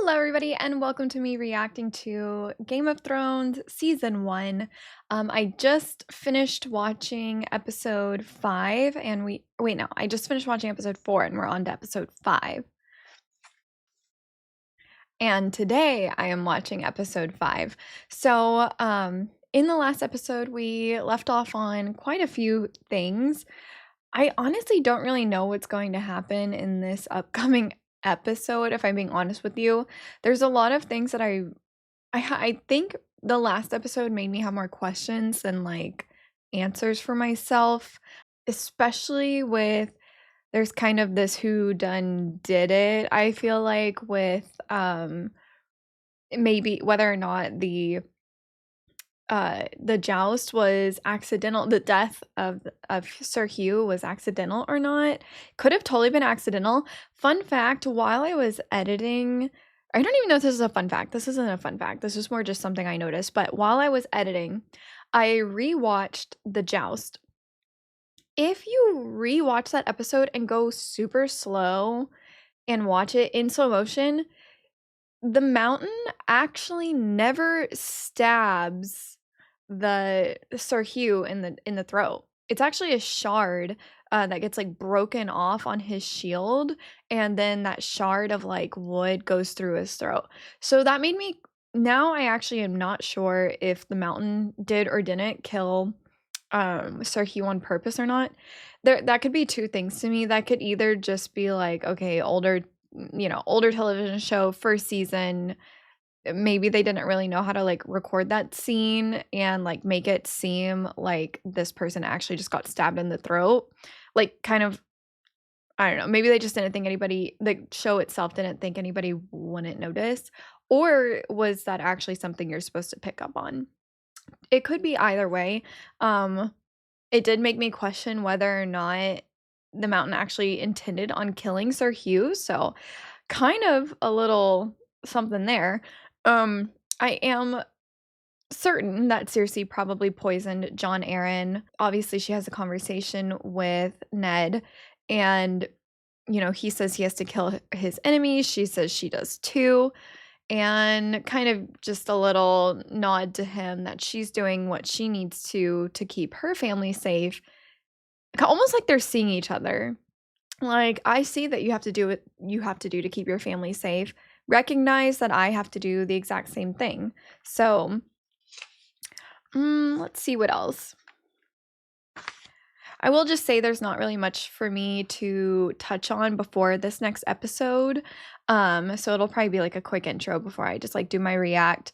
Hello, everybody, and welcome to me reacting to Game of Thrones Season 1. I just finished watching episode 5, and I just finished watching episode 4, and we're on to episode 5. And today I am watching episode 5. So, in the last episode, we left off on quite a few things. I honestly don't really know what's going to happen in this upcoming episode, if I'm being honest with you. There's a lot of things that I think the last episode made me have more questions than like answers for myself, especially with there's kind of this who done did it. I feel like with maybe whether or not the joust was accidental, the death of Sir Hugh was accidental or not. Could have totally been accidental. Fun fact, while I was editing, I don't even know if this is a fun fact. This isn't a fun fact. This is more just something I noticed. But while I was editing, I rewatched the joust. If you rewatch that episode and go super slow and watch it in slow motion, the mountain actually never stabs the Sir Hugh in the throat. It's actually a shard that gets like broken off on his shield, and then that shard of like wood goes through his throat. So that made me now I actually am not sure if the mountain did or didn't kill Sir Hugh on purpose or not. That could be two things to me. That could either just be like, okay, older television show, first season, maybe they didn't really know how to like record that scene and like make it seem like this person actually just got stabbed in the throat. Like kind of I don't know, maybe they just didn't think the show itself didn't think anybody wouldn't notice, or was that actually something you're supposed to pick up on? It could be either way. Um it did make me question whether or not the mountain actually intended on killing Sir Hugh, so kind of a little something there. Um, I am certain that Cersei probably poisoned John Arryn. Obviously, she has a conversation with Ned, and he says he has to kill his enemies. She says she does too, and kind of just a little nod to him that she's doing what she needs to keep her family safe. Almost like they're seeing each other. Like, I see that you have to do what you have to do to keep your family safe. Recognize that I have to do the exact same thing. So, let's see what else. I will just say there's not really much for me to touch on before this next episode. So it'll probably be like a quick intro before I just like do my react.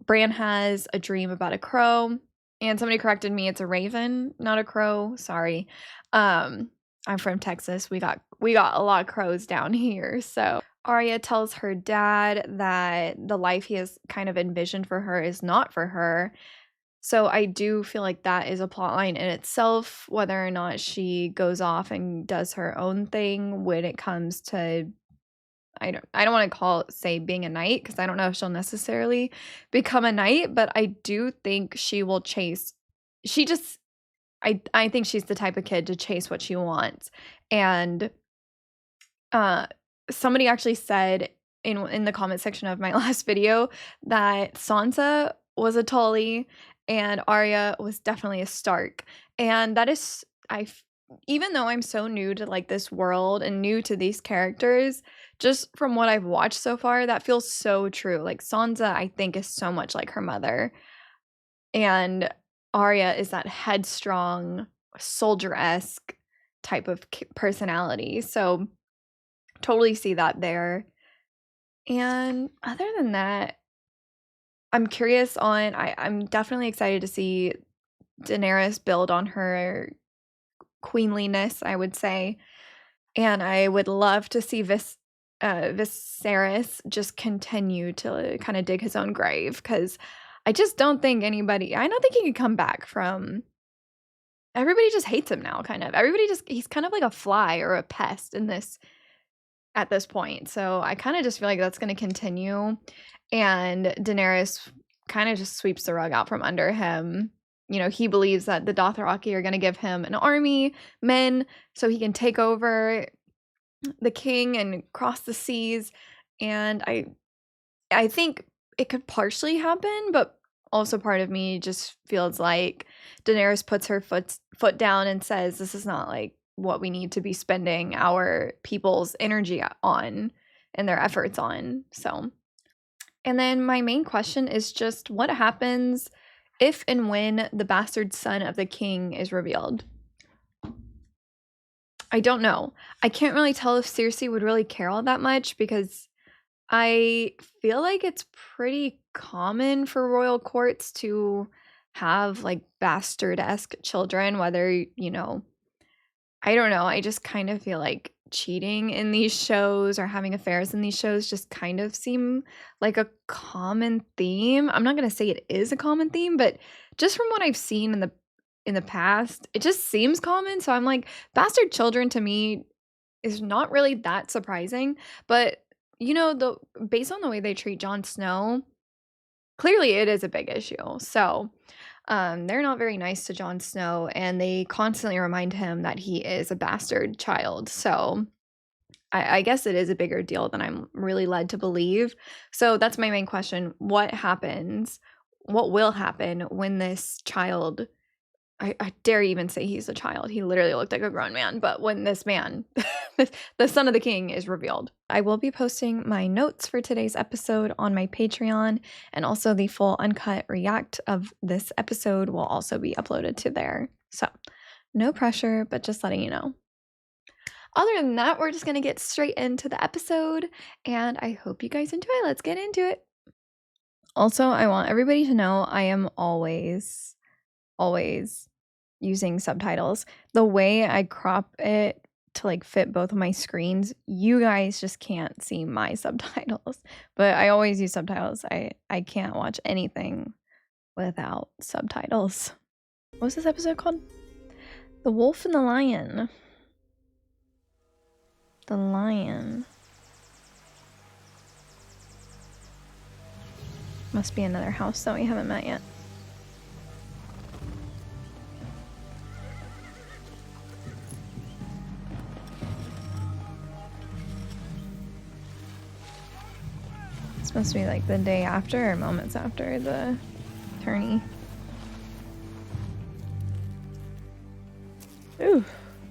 Bran has a dream about a crow, and somebody corrected me. It's a raven, not a crow. Sorry. I'm from Texas. We got a lot of crows down here. So Arya tells her dad that the life he has kind of envisioned for her is not for her. So I do feel like that is a plot line in itself, whether or not she goes off and does her own thing when it comes to I don't want to say being a knight, because I don't know if she'll necessarily become a knight, but I do think she will chase she just I think she's the type of kid to chase what she wants. And uh somebody actually said in the comment section of my last video that Sansa was a Tully and Arya was definitely a Stark. And that is even though I'm so new to like this world and new to these characters, just from what I've watched so far, that feels so true. Like Sansa, I think, is so much like her mother, and Arya is that headstrong, soldier-esque type of personality. So totally see that there. And other than that, I'm curious on I'm definitely excited to see Daenerys build on her queenliness, I would say. And I would love to see Viserys just continue to kind of dig his own grave, because I just don't think I don't think he can come back from everybody just hates him now, kind of. He's kind of like a fly or a pest at this point. So I kind of just feel like that's going to continue, and Daenerys kind of just sweeps the rug out from under him. He believes that the Dothraki are going to give him an army, men, so he can take over the king and cross the seas. And I think it could partially happen, but also part of me just feels like Daenerys puts her foot down and says, "This is not like what we need to be spending our people's energy on and their efforts on." So, and then my main question is just what happens if and when the bastard son of the king is revealed? I don't know. I can't really tell if Cersei would really care all that much because I feel like it's pretty common for royal courts to have like bastard-esque children, whether, I don't know. I just kind of feel like cheating in these shows or having affairs in these shows just kind of seem like a common theme. I'm not going to say it is a common theme, but just from what I've seen in the past, it just seems common. So I'm like, bastard children to me is not really that surprising, but the based on the way they treat Jon Snow, clearly it is a big issue. So, they're not very nice to Jon Snow, and they constantly remind him that he is a bastard child. So, I guess it is a bigger deal than I'm really led to believe. So that's my main question. What happens? What will happen when this child I dare even say he's a child. He literally looked like a grown man. But when this man, the son of the king, is revealed, I will be posting my notes for today's episode on my Patreon, and also the full uncut react of this episode will also be uploaded to there. So, no pressure, but just letting you know. Other than that, we're just going to get straight into the episode, and I hope you guys enjoy. Let's get into it. Also, I want everybody to know I am always using subtitles. The way I crop it to like fit both of my screens, you guys just can't see my subtitles. But I always use subtitles. I can't watch anything without subtitles. What's this episode called? The Wolf and the Lion. The lion. Must be another house that we haven't met yet. It's supposed to be like the day after or moments after the tourney. Ooh,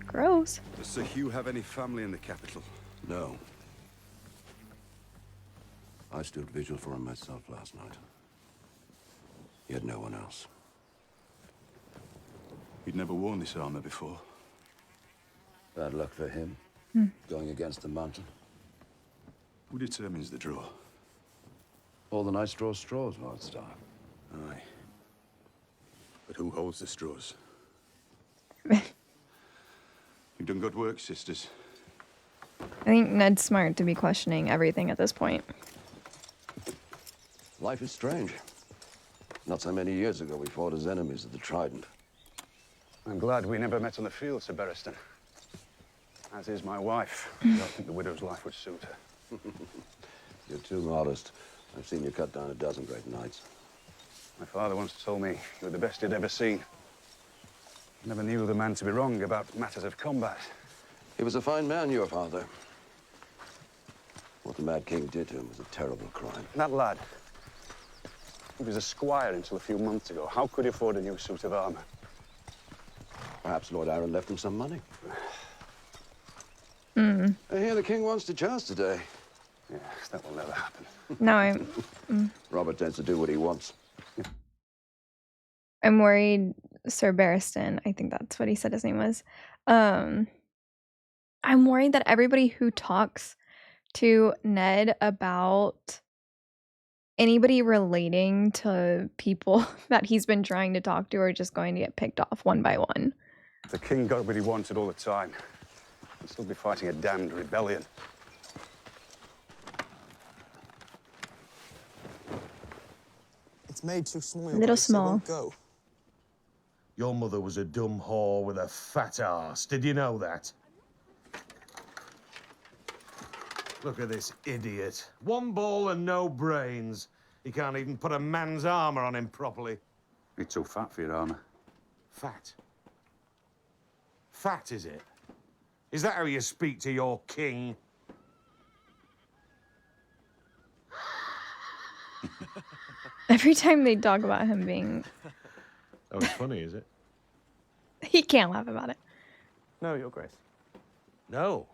gross. Does Sir Hugh have any family in the capital? No. I stood vigil for him myself last night. He had no one else. He'd never worn this armor before. Bad luck for him. Going against the mountain. Who determines the draw? All the knights draw straws, Lord Stark. Aye. But who holds the straws? You've done good work, sisters. I think Ned's smart to be questioning everything at this point. Life is strange. Not so many years ago, we fought as enemies of the Trident. I'm glad we never met on the field, Sir Barristan. As is my wife. I don't think the widow's life would suit her. You're too modest. I've seen you cut down a dozen great knights. My father once told me you were the best he'd ever seen. Never knew the man to be wrong about matters of combat. He was a fine man, your father. What the Mad King did to him was a terrible crime. That lad, he was a squire until a few months ago. How could he afford a new suit of armor? Perhaps Lord Aaron left him some money. Hmm. I hear the king wants to joust today. Yes, that will never happen. No, Robert tends to do what he wants. I'm worried Sir Barristan, I think that's what he said his name was. I'm worried that everybody who talks to Ned about anybody relating to people that he's been trying to talk to are just going to get picked off one by one. If the king got what he wanted all the time, he'd still be fighting a damned rebellion. It's made too small. Little small. It won't go. Your mother was a dumb whore with a fat ass. Did you know that? Look at this idiot. One ball and no brains. He can't even put a man's armor on him properly. You're too fat for your armor. Fat? Fat, is it? Is that how you speak to your king? Every time they talk about him being... Oh, it's funny, is it? He can't laugh about it. No, Your Grace. No.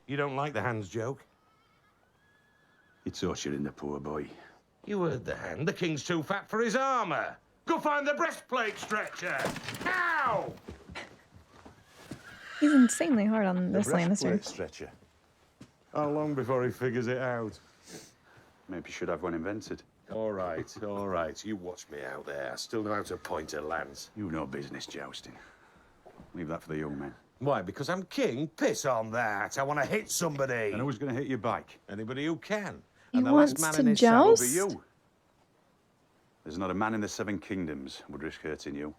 You don't like the hand's joke? You're torturing the poor boy. You heard the hand. The king's too fat for his armor. Go find the breastplate stretcher. Now! He's insanely hard on this Lannister. Breastplate stretcher. How long before he figures it out? Maybe you should have one invented. All right. You watch me out there. I still know how to point a lance. You know business jousting. Leave that for the young men. Why? Because I'm king? Piss on that. I want to hit somebody. And who's going to hit your bike? Anybody who can. He And the wants last man to in his saddle joust? be you. There's not a man in the Seven Kingdoms would risk hurting you.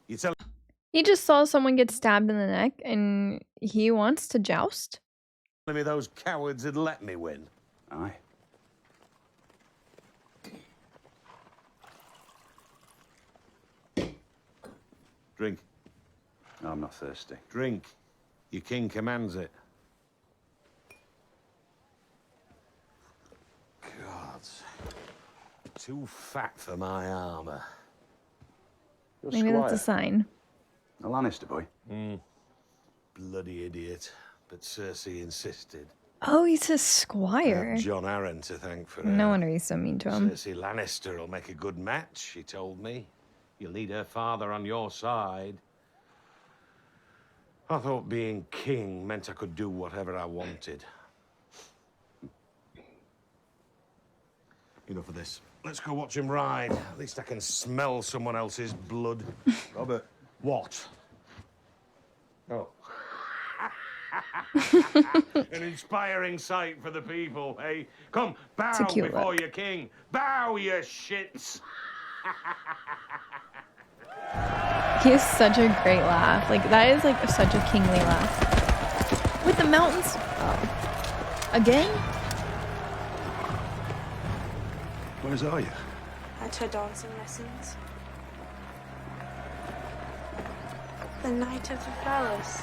You tell He just saw someone get stabbed in the neck and he wants to joust? me those cowards had let me win. Aye. Drink. No, I'm not thirsty. Drink. Your king commands it. Gods. Too fat for my armor. You're Maybe that's a squire. sign. A Lannister boy. Bloody idiot. But Cersei insisted. Oh, he's a I squire. have John Arryn to thank for No her. wonder he's so mean to him. Cersei Lannister will make a good match, she told me. You'll need her father on your side. I thought being king meant I could do whatever I wanted. Enough of this. Let's go watch him ride. At least I can smell someone else's blood. Robert. What? Oh. An inspiring sight for the people, eh? Come, bow It's a cute before look. your king. Bow, you shits. He has such a great laugh. Like, that is like such a kingly laugh. With the mountains. Oh. Again? Where's are you? At her dancing lessons. The Night of the Flowers.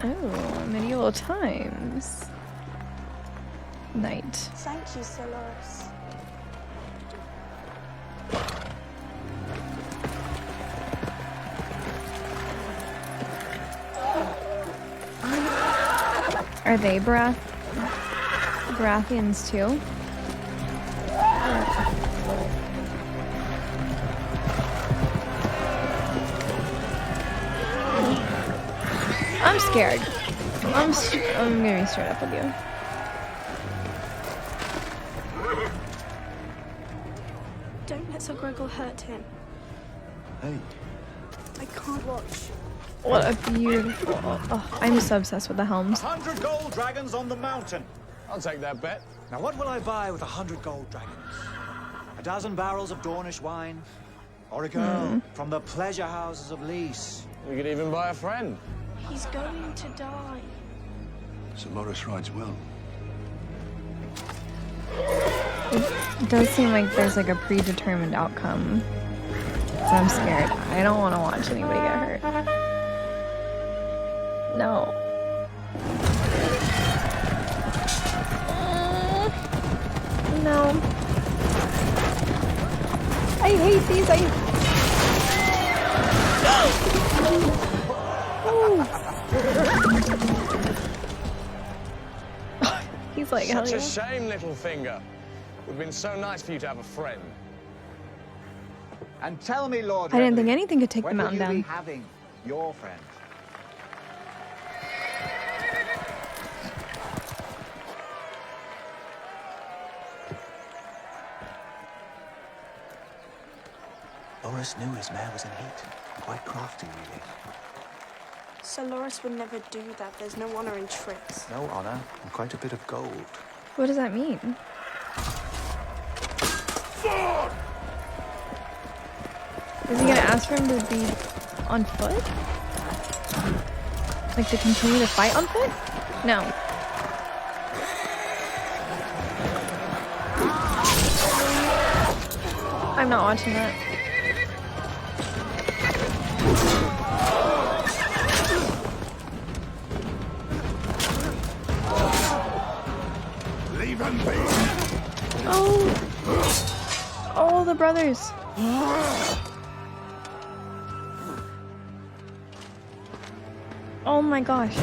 Oh, medieval times. Night. Thank you, Sir Loris. Are they Baratheons too? I'm scared. I'm gonna be straight up with you. Don't let Sir Gregor hurt him. Hey. I can't watch. What a beautiful... Oh, I'm so obsessed with the helms. 100 gold dragons on the mountain. I'll take that bet. Now, what will I buy with 100 gold dragons? A dozen barrels of Dornish wine? Or a girl from the pleasure houses of Lys? We could even buy a friend. He's going to die. Sir Loris rides well. It does seem like there's like a predetermined outcome. So I'm scared. I don't want to watch anybody get hurt. No. No. I hate these. He's like, hell Such yeah. a shame, Littlefinger. It would have been so nice for you to have a friend. And tell me, Lord I didn't Renly, think anything could take the when will mountain you down. be having your friend? Loris knew his mare was in heat. Quite crafty, really. Sir Loris would never do that. There's no honor in tricks. No honor and quite a bit of gold. What does that mean? Is he gonna ask for him to be on foot? Like to continue to fight on foot? No. I'm not watching that. even be? Oh. Oh, the brothers. Oh my gosh.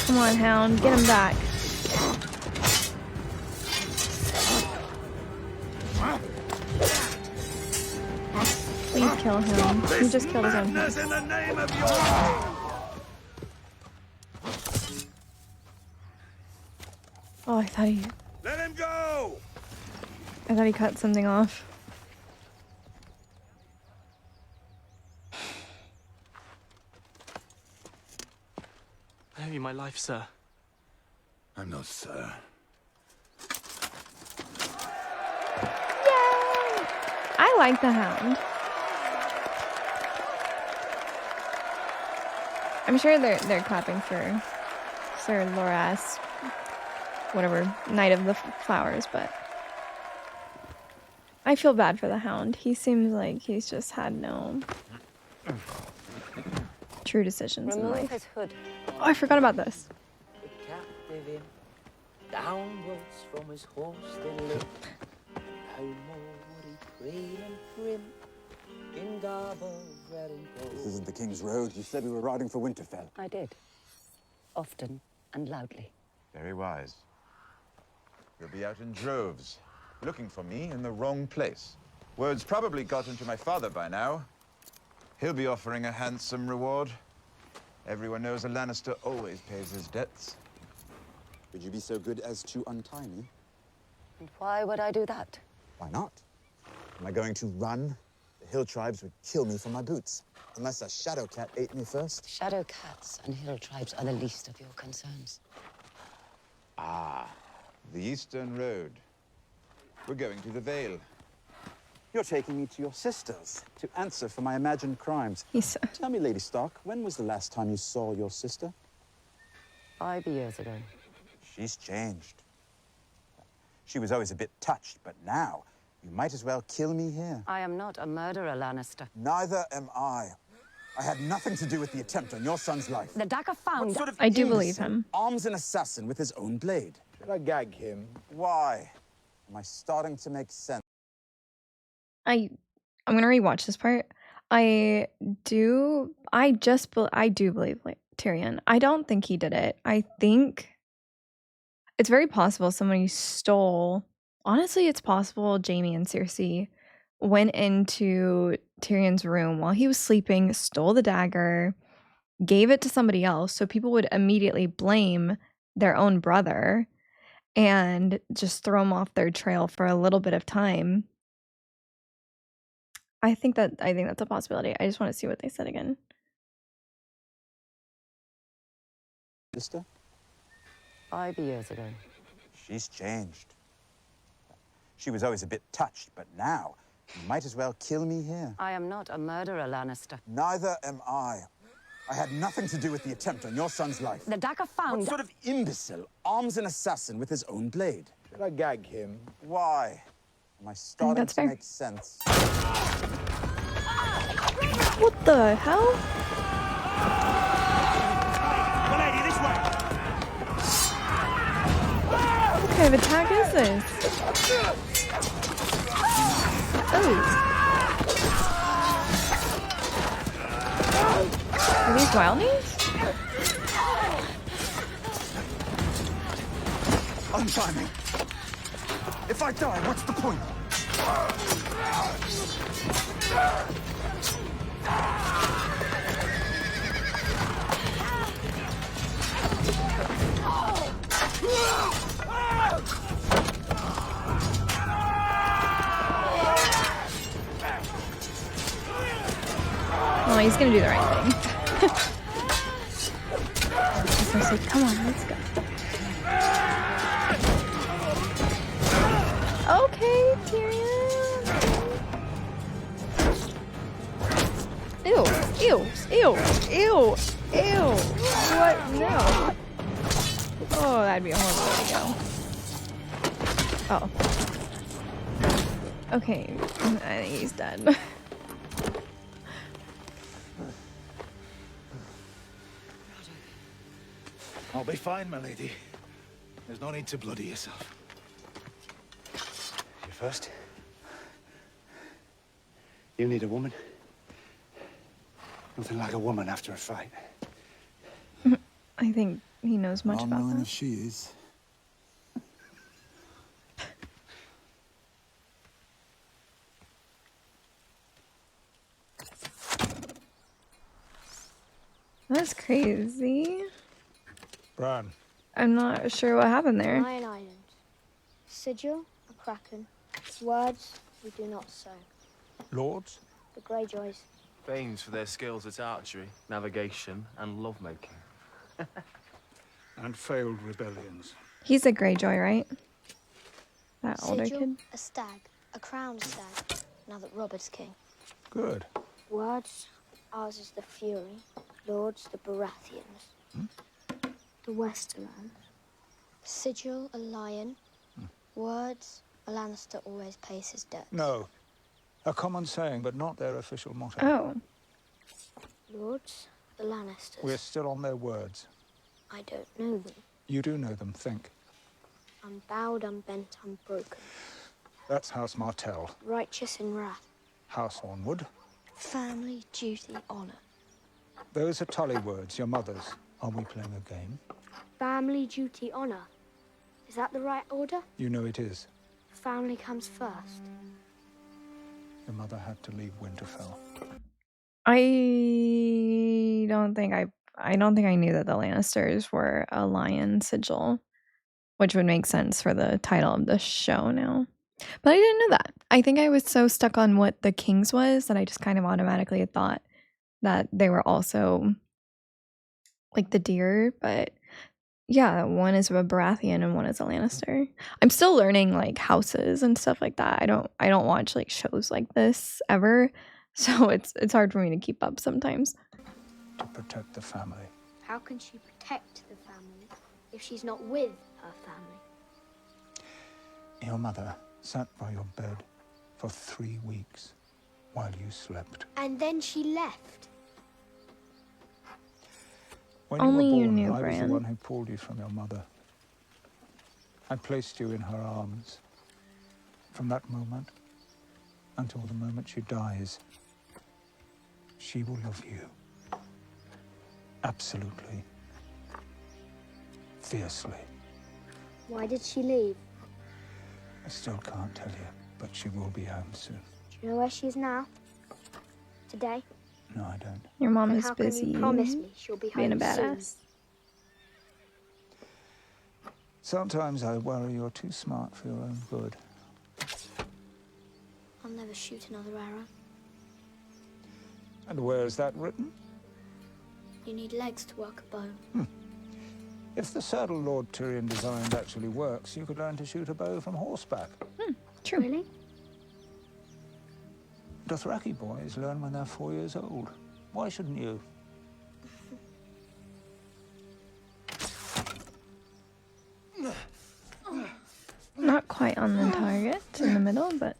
Come on, Hound. Get him back. Please kill him. He just killed his own horse. In the name of your... Oh, I thought Let him go! he cut something off. I owe you my life, sir. I'm no sir. Yay! I like the Hound. I'm sure they're clapping for Sir Loras, whatever, Knight of the Flowers, but I feel bad for the Hound. He seems like he's just had no true decisions in life. His hood. Oh, I forgot about this. The captive in, downwards from his horse they lift. How more he prayed and prim, in garb of red and gold. This isn't the King's Road. You said we were riding for Winterfell. I did. Often and loudly. Very wise. You'll be out in droves, looking for me in the wrong place. Word's probably gotten to my father by now. He'll be offering a handsome reward. Everyone knows a Lannister always pays his debts. Would you be so good as to untie me? And why would I do that? Why not? Am I going to run? The hill tribes would kill me for my boots. Unless a shadow cat ate me first. Shadow cats and hill tribes are the least of your concerns. Ah, the Eastern Road. We're going to the Vale. You're taking me to your sisters to answer for my imagined crimes. Tell me, Lady Stark, when was the last time you saw your sister? 5 years ago. She's changed. She was always a bit touched, but now you might as well kill me here. I am not a murderer, Lannister. Neither am I. I had nothing to do with the attempt on your son's life. The dagger found. What sort of I do believe imbecile him. arms an assassin with his own blade? Should I gag him? Why? Am I starting to make sense? I'm gonna rewatch this part. I do believe like Tyrion. I don't think he did it. I think it's very possible somebody stole. Honestly, it's possible Jaime and Cersei went into Tyrion's room while he was sleeping, stole the dagger, gave it to somebody else, so people would immediately blame their own brother and just throw him off their trail for a little bit of time. I think that's a possibility. I just want to see what they said again. Sister? 5 years ago. She's changed. She was always a bit touched, but now you might as well kill me here. I am not a murderer, Lannister. Neither am I. I had nothing to do with the attempt on your son's life. The dagger found. What sort of imbecile arms an assassin with his own blade? Should I gag him? Why? Am I starting that's to fair. make sense? What the hell? Lady, this way! What kind of attack is this? Oh. Are these wildlings? Untie me. If I die, what's the point? Oh, he's gonna do the right thing. So, come on, let's go. Okay, Tyrion. Ew, ew, ew, ew, ew. What? No. Oh, that'd be a horrible way to go. Oh. Okay, I think he's dead. I'll be fine, my lady. There's no need to bloody yourself. You first. You need a woman. Nothing like a woman after a fight. I think he knows much about knowing that. if she is. That's crazy. Bran. I'm not sure what happened there. Lion Island. Sigil, a kraken. Words we do not sow. Lords? The Greyjoys. Famed for their skills at archery, navigation, and lovemaking. And failed rebellions. He's a Greyjoy, right? That older Sigil, kid. a stag. A crowned stag. Now that Robert's king. Good. Words, ours is the Fury. Lords, the Baratheons. The Westerlands. Sigil, a lion. Words, a Lannister always pays his debts. No. A common saying, but not their official motto. Oh. Lords, the Lannisters. We're still on their words. I don't know them. You do know them, think. Unbowed, unbent, unbroken. That's House Martell. Righteous in wrath. House Ornwood. Family, duty, honor. Those are Tully words, your mother's. Are we playing a game? Family, duty, honor. Is that the right order? You know it is. Family comes first. Your mother had to leave Winterfell. I don't think I knew that the Lannisters were a lion sigil, which would make sense for the title of the show now. But I didn't know that. I think I was so stuck on what the King's was that I just kind of automatically thought that they were also like the deer, but yeah, one is a Baratheon and one is a Lannister. I'm still learning like houses and stuff like that. I don't watch like shows like this ever. So it's hard for me to keep up sometimes. To protect the family. How can she protect the family if she's not with her family? Your mother sat by your bed for 3 weeks while you slept. And then she left. When Only you you were born, knew, I was Bran. the one who pulled you from your mother. I placed you in her arms. From that moment until the moment she dies, she will love you. Absolutely. Fiercely. Why did she leave? I still can't tell you, but she will be home soon. Do you know where she is now? Today? No, I don't. Your mom Then is how can busy you promise me she'll be being a home soon? badass. Sometimes I worry you're too smart for your own good. I'll never shoot another arrow. And where is that written? You need legs to work a bow. If the saddle Lord Tyrion designed actually works, you could learn to shoot a bow from horseback. True. Really? Dothraki boys learn when they're 4 years old. Why shouldn't you? Not quite on the target in the middle, but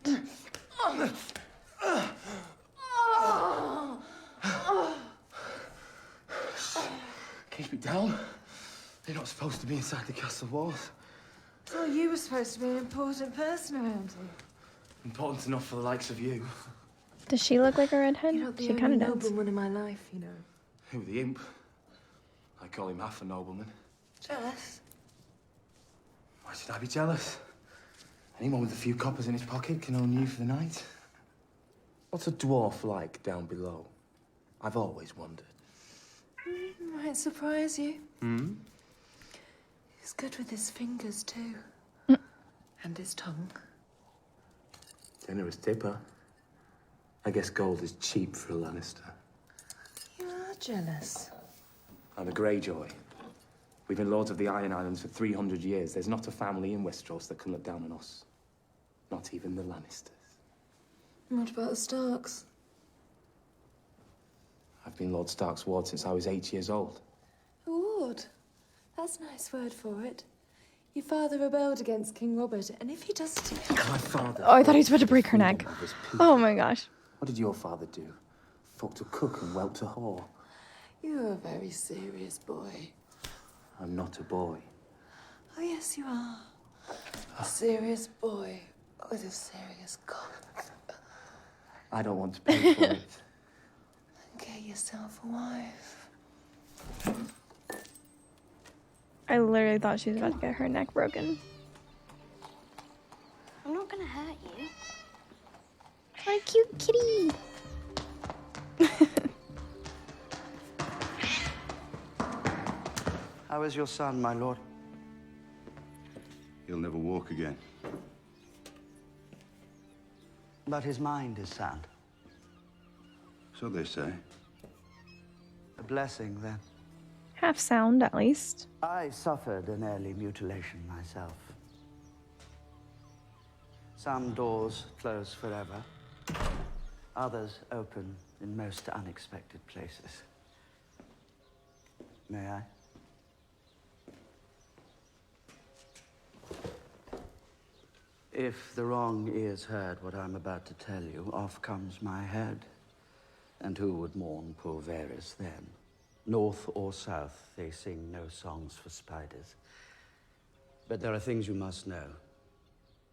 Keep it down. You're not supposed to be inside the castle walls. I thought you were supposed to be an important person around here. Important enough for the likes of you. does she look like a redhead? You're not the She only kind of does. nobleman in my life, you know. Who, the imp? I call him half a nobleman. Jealous? Why should I be jealous? Anyone with a few coppers in his pocket can own you for the night. What's a dwarf like down below? I've always wondered. Might surprise you. Hmm? He's good with his fingers, too. And his tongue. Generous tipper. I guess gold is cheap for a Lannister. You are jealous. I'm a Greyjoy. We've been lords of the Iron Islands for 300 years. There's not a family in Westeros that can look down on us. Not even the Lannisters. What about the Starks? I've been Lord Stark's ward since I was 8 years old. A ward? That's a nice word for it. Your father rebelled against King Robert, and if he does to you... My father... Oh, I thought he was about to break her neck. Oh my gosh. What did your father do? Fucked a cook and whelped a whore. You're a very serious boy. I'm not a boy. Oh, yes, you are. A serious boy with a serious cock. I don't want to pay for it. Get yourself a wife. I literally thought she was about to get her neck broken. I'm not gonna hurt you. Our cute kitty. How is your son, my lord? He'll never walk again. But his mind is sound. So they say. A blessing, then. Half sound, at least. I suffered an early mutilation myself. Some doors close forever. Others open in most unexpected places. May I? If the wrong ears heard what I'm about to tell you, off comes my head. And who would mourn poor Varys then? North or south, they sing no songs for spiders. But there are things you must know.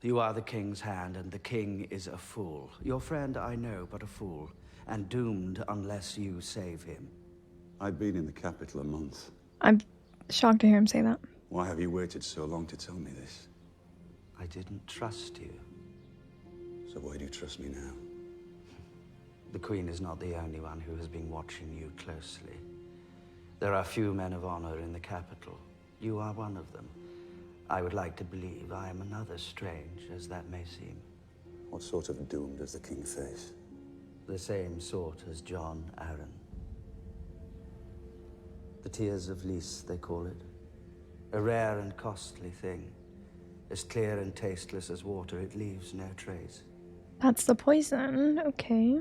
You are the king's hand, and the king is a fool. Your friend, I know, but a fool, and doomed unless you save him. I've been in the capital a month. I'm shocked to hear him say that. Why have you waited so long to tell me this? I didn't trust you. So why do you trust me now? The Queen is not the only one who has been watching you closely. There are few men of honor in the capital. You are one of them. I would like to believe I am another, strange as that may seem. What sort of doom does the king face? The same sort as John Arryn. The Tears of Lys, they call it. A rare and costly thing. As clear and tasteless as water, it leaves no trace. That's the poison. Okay.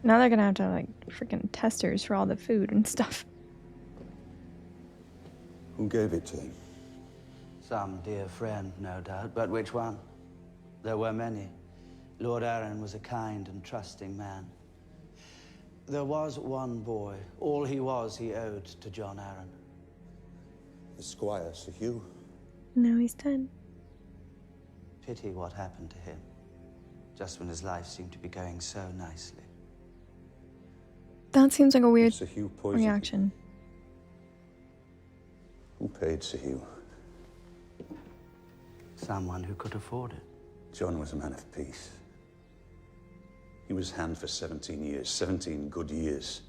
Now they're gonna have to, like, freaking testers for all the food and stuff. Who gave it to him? Some dear friend, no doubt. But which one? There were many. Lord Arryn was a kind and trusting man. There was one boy. All he was, he owed to John Arryn. The squire, Sir Hugh. Now he's dead. Pity what happened to him. Just when his life seemed to be going so nicely. That seems like a weird Sir Hugh poisoned reaction. Who paid Sir Hugh? Someone who could afford it. John was a man of peace. He was hand for 17 years, 17 good years.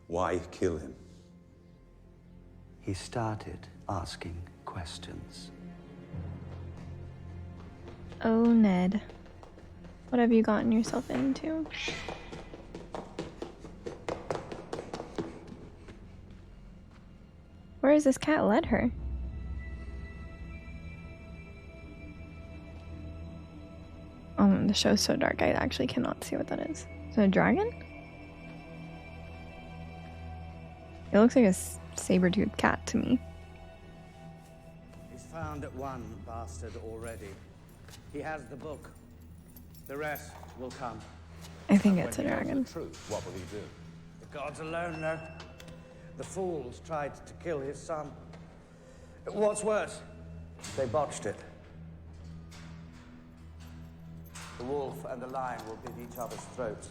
Why kill him? He started asking questions. Oh, Ned. What have you gotten yourself into? Where has this cat led her? Oh, the show's so dark, I actually cannot see what that is. Is it a dragon? It looks like a saber-toothed cat to me. He's found one bastard already. He has the book. The rest will come. I think it's a dragon. What will he do? The gods alone know. The fools tried to kill his son. What's worse, they botched it. The wolf and the lion will bid each other's throats.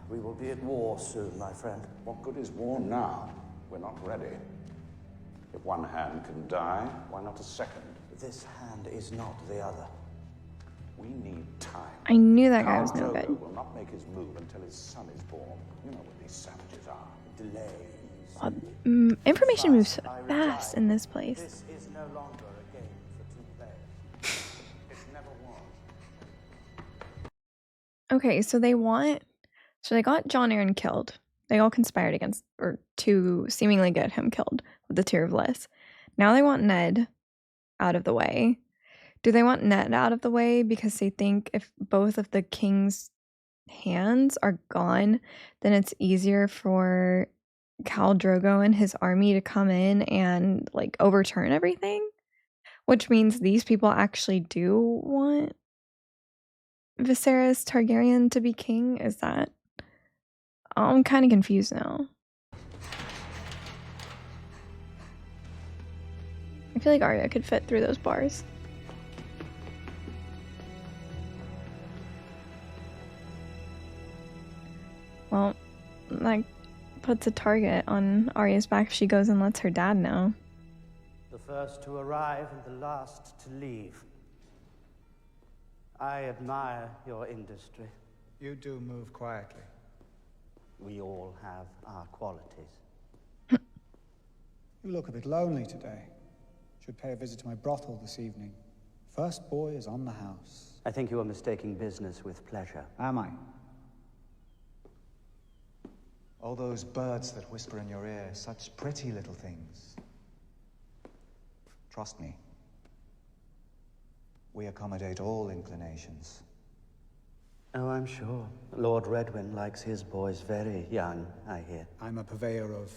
We will be at war soon, my friend. What good is war now? We're not ready. If one hand can die, why not a second? This hand is not the other. We need time. I knew that guy was no Khal good. Drogo will not make his move until his son is born. You know what these savages are. Delay. Information moves fast in this place. This is no longer a game for two players. It's never was. Okay, so they got John Arryn killed. They all conspired against, or to seemingly get him killed with the Tear of Lys. Now they want Ned out of the way. Do they want Ned out of the way because they think if both of the king's hands are gone, then it's easier for Khal Drogo and his army to come in and, like, overturn everything? Which means these people actually do want Viserys Targaryen to be king? Is that... Oh, I'm kind of confused now. feel like Arya could fit through those bars. Well, that puts a target on Arya's back if she goes and lets her dad know. The first to arrive and the last to leave. I admire your industry. You do move quietly. We all have our qualities. You look a bit lonely today. Should pay a visit to my brothel this evening. First boy is on the house. I think you are mistaking business with pleasure. Am I? All those birds that whisper in your ear, such pretty little things. Trust me. We accommodate all inclinations. Oh, I'm sure. Lord Redwyn likes his boys very young, I hear. I'm a purveyor of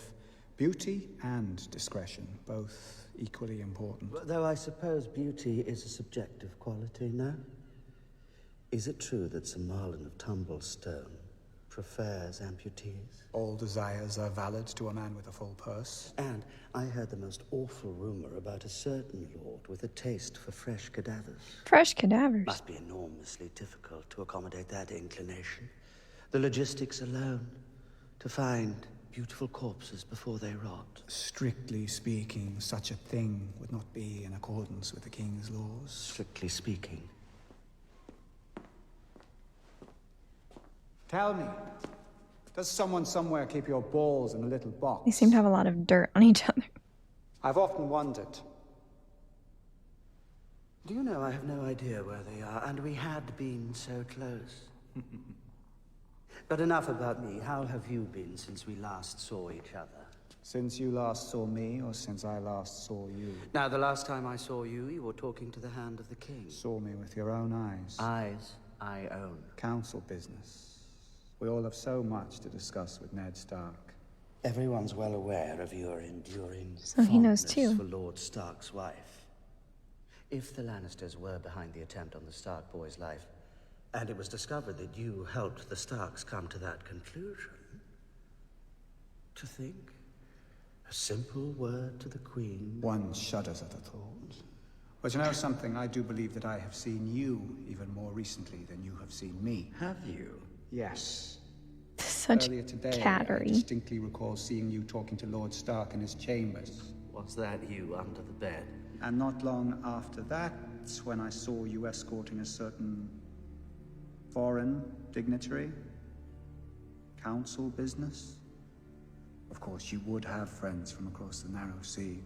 beauty and discretion, both equally important. Though I suppose beauty is a subjective quality, no? Is it true that Sir Marlon of Tumblestone prefers amputees? All desires are valid to a man with a full purse. And I heard the most awful rumor about a certain lord with a taste for fresh cadavers. Fresh cadavers? Must be enormously difficult to accommodate that inclination. The logistics alone, to find beautiful corpses before they rot. Strictly speaking, such a thing would not be in accordance with the king's laws. Strictly speaking. Tell me, does someone somewhere keep your balls in a little box? They seem to have a lot of dirt on each other. I've often wondered. Do you know, I have no idea where they are, and we had been so close. But enough about me. How have you been since we last saw each other? Since you last saw me, or since I last saw you? Now, the last time I saw you, you were talking to the Hand of the King. Saw me with your own eyes. Eyes I own. Council business. We all have so much to discuss with Ned Stark. Everyone's well aware of your enduring So he knows fondness too. for Lord Stark's wife. If the Lannisters were behind the attempt on the Stark boy's life, and it was discovered that you helped the Starks come to that conclusion, to think, a simple word to the Queen... One shudders at the thought. But you know something, I do believe that I have seen you even more recently than you have seen me. Have you? Yes. Such Earlier today, cattery. I distinctly recall seeing you talking to Lord Stark in his chambers. Was that you under the bed? And not long after that, when I saw you escorting a certain foreign dignitary. Council business. Of course, you would have friends from across the narrow sea.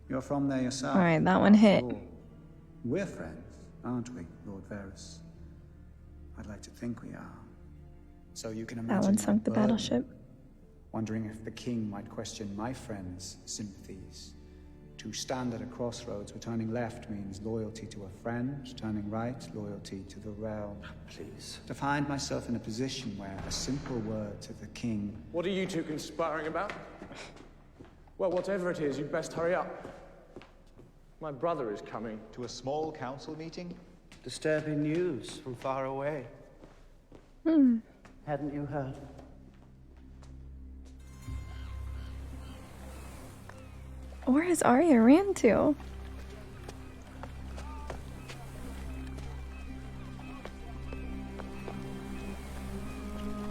You're from there yourself. All right, that one hit. We're friends, aren't we, Lord Varys? I'd like to think we are. So you can imagine That one sunk the my burden, battleship. wondering if the king might question my friends' sympathies. To stand at a crossroads where turning left means loyalty to a friend, turning right, loyalty to the realm. Please. To find myself in a position where a simple word to the king... What are you two conspiring about? Well, whatever it is, you'd best hurry up. My brother is coming. To a small council meeting? Disturbing news from far away. Hadn't you heard? Where has Arya ran to?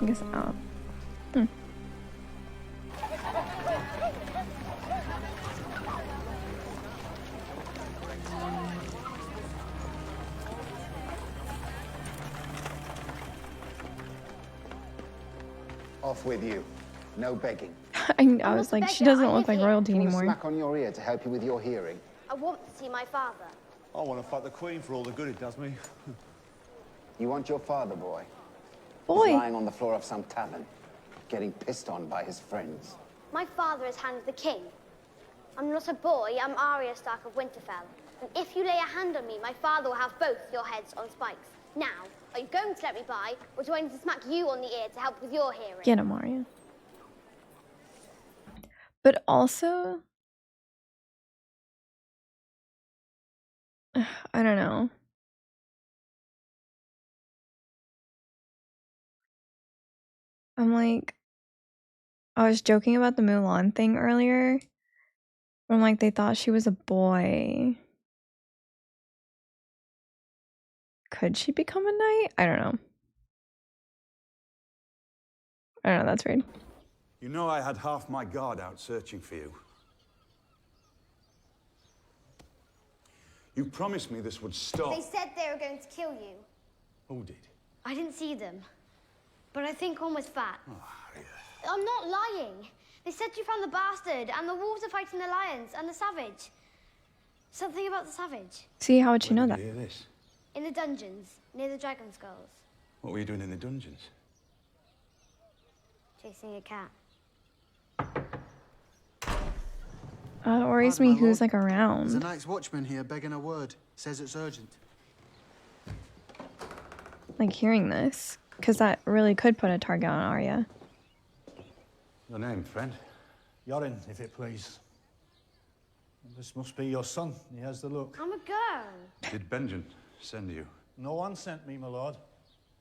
I guess out. Off with you. No begging. I was like, she doesn't look like royalty Do you want a anymore. smack on your ear to help you with your hearing? I want to see my father. I want to fight the Queen for all the good it does me. You want your father, boy? Boy. He's lying on the floor of some tavern, getting pissed on by his friends. My father is Hand of the King. I'm not a boy, I'm Arya Stark of Winterfell. And if you lay a hand on me, my father will have both your heads on spikes. Now, are you going to let me by, or do I need to smack you on the ear to help with your hearing? Get him, Arya. But also, I don't know. I'm like, I was joking about the Mulan thing earlier, I'm like, they thought she was a boy. Could she become a knight? I don't know. I don't know, that's weird. You know I had half my guard out searching for you. You promised me this would stop. They said they were going to kill you. Who did? I didn't see them, but I think one was fat. Oh, Harriet. I'm not lying. They said you found the bastard, and the wolves are fighting the lions and the savage. Something about the savage. See, how would you know that? Hear this? In the dungeons, near the dragon skulls. What were you doing in the dungeons? Chasing a cat. It worries me who's like There's a around. Night's Watchman here begging a word. Says it's urgent. Like hearing this, because that really could put a target on Arya. Your name, friend? Yorin, if it please. This must be your son. He has the look. I'm a girl. Did Benjen send you? No one sent me, my lord.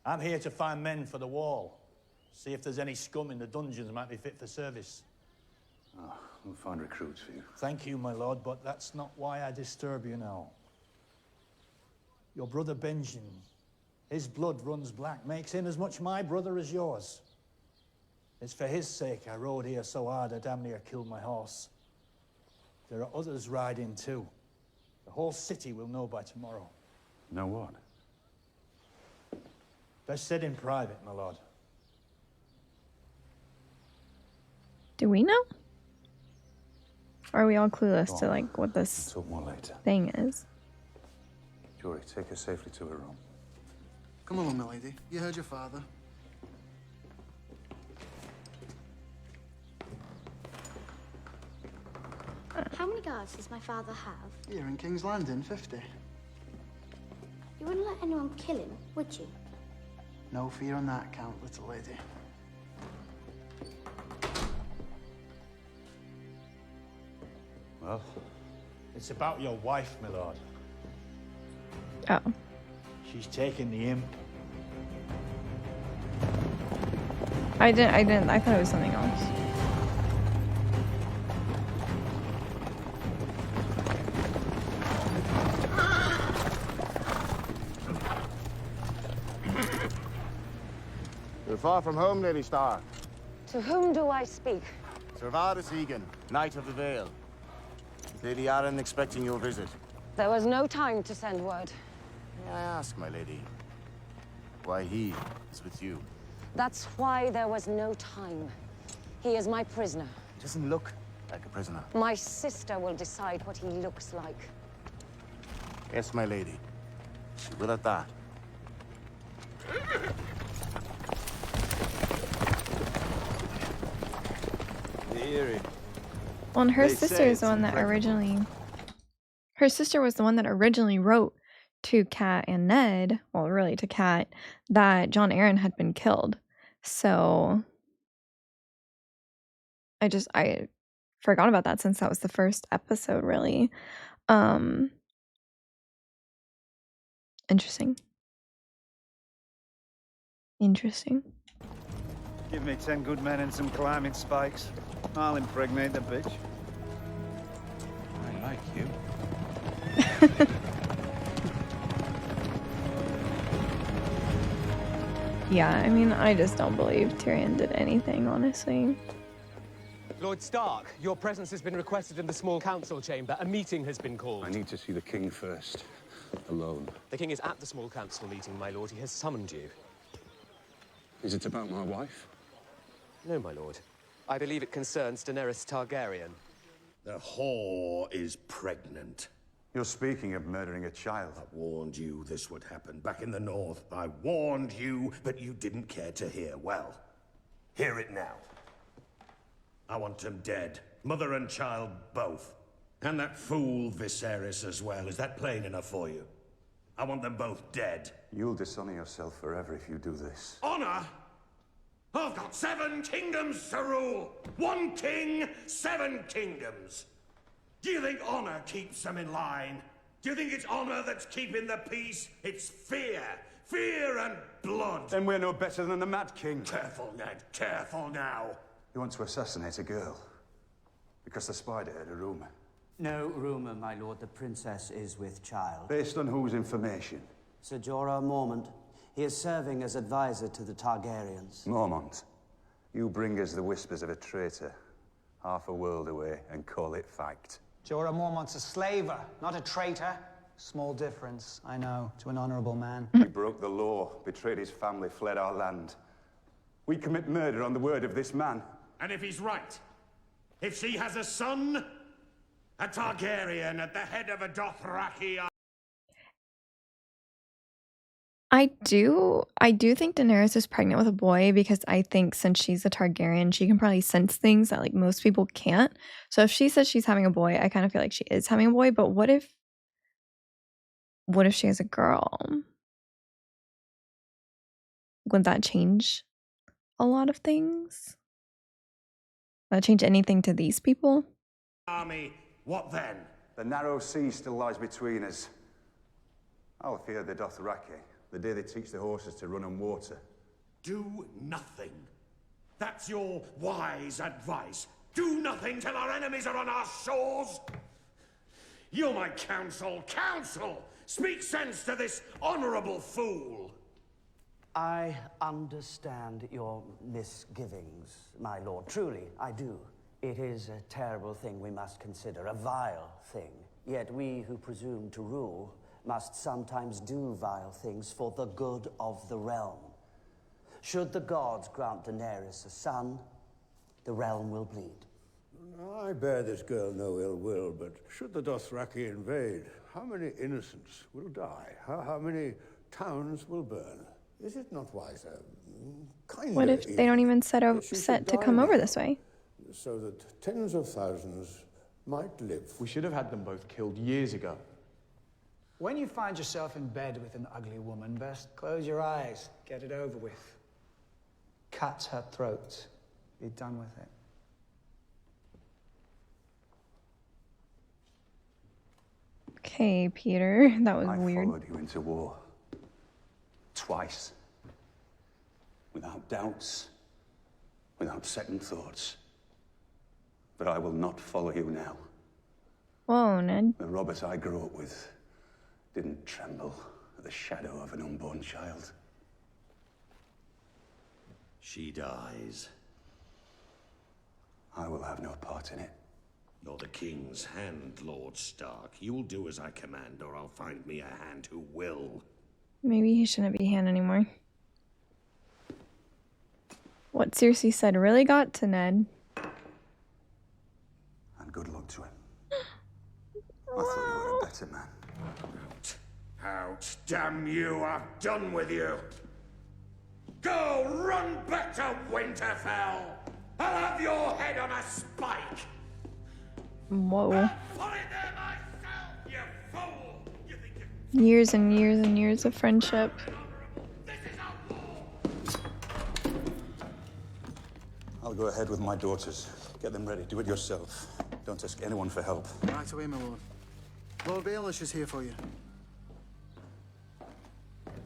I'm here to find men for the wall. See if there's any scum in the dungeons might be fit for service. Oh, we'll find recruits for you. Thank you, my lord, but that's not why I disturb you now. Your brother Benjen, his blood runs black, makes him as much my brother as yours. It's for his sake I rode here so hard I damn near killed my horse. There are others riding too. The whole city will know by tomorrow. Know what? Best said in private, my lord. Do we know? Or are we all clueless to like what We'll this talk more later. thing is? Jory, take her safely to her room. Come along, my lady. You heard your father. How many guards does my father have? Here in King's Landing, 50. You wouldn't let anyone kill him, would you? No fear on that account, little lady. Well? It's about your wife, my lord. Oh. She's taken the imp. I thought it was something else. You're far from home, Lady Stark. To whom do I speak? Sir Varys Egan, Knight of the Vale. Is Lady Arryn expecting your visit? There was no time to send word. May I ask, my lady, why he is with you? That's why there was no time. He is my prisoner. He doesn't look like a prisoner. My sister will decide what he looks like. Yes, my lady. She will at that. Eerie. Well, and her They sister say is the it's one that impregnable. originally. Her sister was the one that originally wrote to Kat and Ned, well, really to Kat, that John Arryn had been killed. So I forgot about that since that was the first episode, really. Interesting. Interesting. Give me 10 good men and some climbing spikes. I'll impregnate the bitch. I like you. Yeah, I mean, I just don't believe Tyrion did anything, honestly. Lord Stark, your presence has been requested in the small council chamber. A meeting has been called. I need to see the king first. Alone. The king is at the small council meeting, my lord. He has summoned you. Is it about my wife? No, my lord. I believe it concerns Daenerys Targaryen. The whore is pregnant. You're speaking of murdering a child. I warned you this would happen back in the north. I warned you, but you didn't care to hear. Well, hear it now. I want them dead. Mother and child both. And that fool Viserys as well. Is that plain enough for you? I want them both dead. You'll dishonor yourself forever if you do this. Honor? I've got 7 kingdoms to rule. 1 king, 7 kingdoms. Do you think honor keeps them in line? Do you think it's honor that's keeping the peace? It's fear. Fear and blood. Then we're no better than the Mad King. Careful, Ned. Careful now. You want to assassinate a girl? Because the spider heard a rumor. No rumor, my lord. The princess is with child. Based on whose information? Sir Jorah Mormont. He is serving as advisor to the Targaryens. Mormont, you bring us the whispers of a traitor, half a world away, and call it fact. Jorah Mormont's a slaver, not a traitor. Small difference, I know, to an honorable man. He broke the law, betrayed his family, fled our land. We commit murder on the word of this man. And if he's right, if she has a son, a Targaryen at the head of a Dothraki... I do think Daenerys is pregnant with a boy because I think since she's a Targaryen, she can probably sense things that like most people can't. So if she says she's having a boy, I kind of feel like she is having a boy. But what if she has a girl? Would that change a lot of things? Would that change anything to these people? Army, what then? The narrow sea still lies between us. I'll fear the Dothraki, the day they teach the horses to run on water. Do nothing. That's your wise advice. Do nothing till our enemies are on our shores. You're my counsel. Counsel! Speak sense to this honorable fool. I understand your misgivings, my lord. Truly, I do. It is a terrible thing we must consider, a vile thing. Yet we who presume to rule must sometimes do vile things for the good of the realm. Should the gods grant Daenerys a son, the realm will bleed. I bear this girl no ill will, but should the Dothraki invade, how many innocents will die? How many towns will burn? Is it not wiser, kinder What if they don't even set to come over this way? So that tens of thousands might live. We should have had them both killed years ago. When you find yourself in bed with an ugly woman, best close your eyes, get it over with. Cut her throat. Be done with it. Okay, Peter, that was weird. I followed you into war. Twice. Without doubts. Without second thoughts. But I will not follow you now. Whoa, Ned. The Robert I grew up with didn't tremble at the shadow of an unborn child. She dies. I will have no part in it. You're the king's hand, Lord Stark. You'll do as I command, or I'll find me a hand who will. Maybe he shouldn't be hand anymore. What Cersei said really got to Ned. And good luck to him. I thought you were a better man. Out, damn you, I've done with you. Go, run back to Winterfell. I'll have your head on a spike. Whoa. Put it there myself, you fool. Years and years and years of friendship. I'll go ahead with my daughters. Get them ready. Do it yourself. Don't ask anyone for help. Right away, my lord. Lord Baelish is here for you.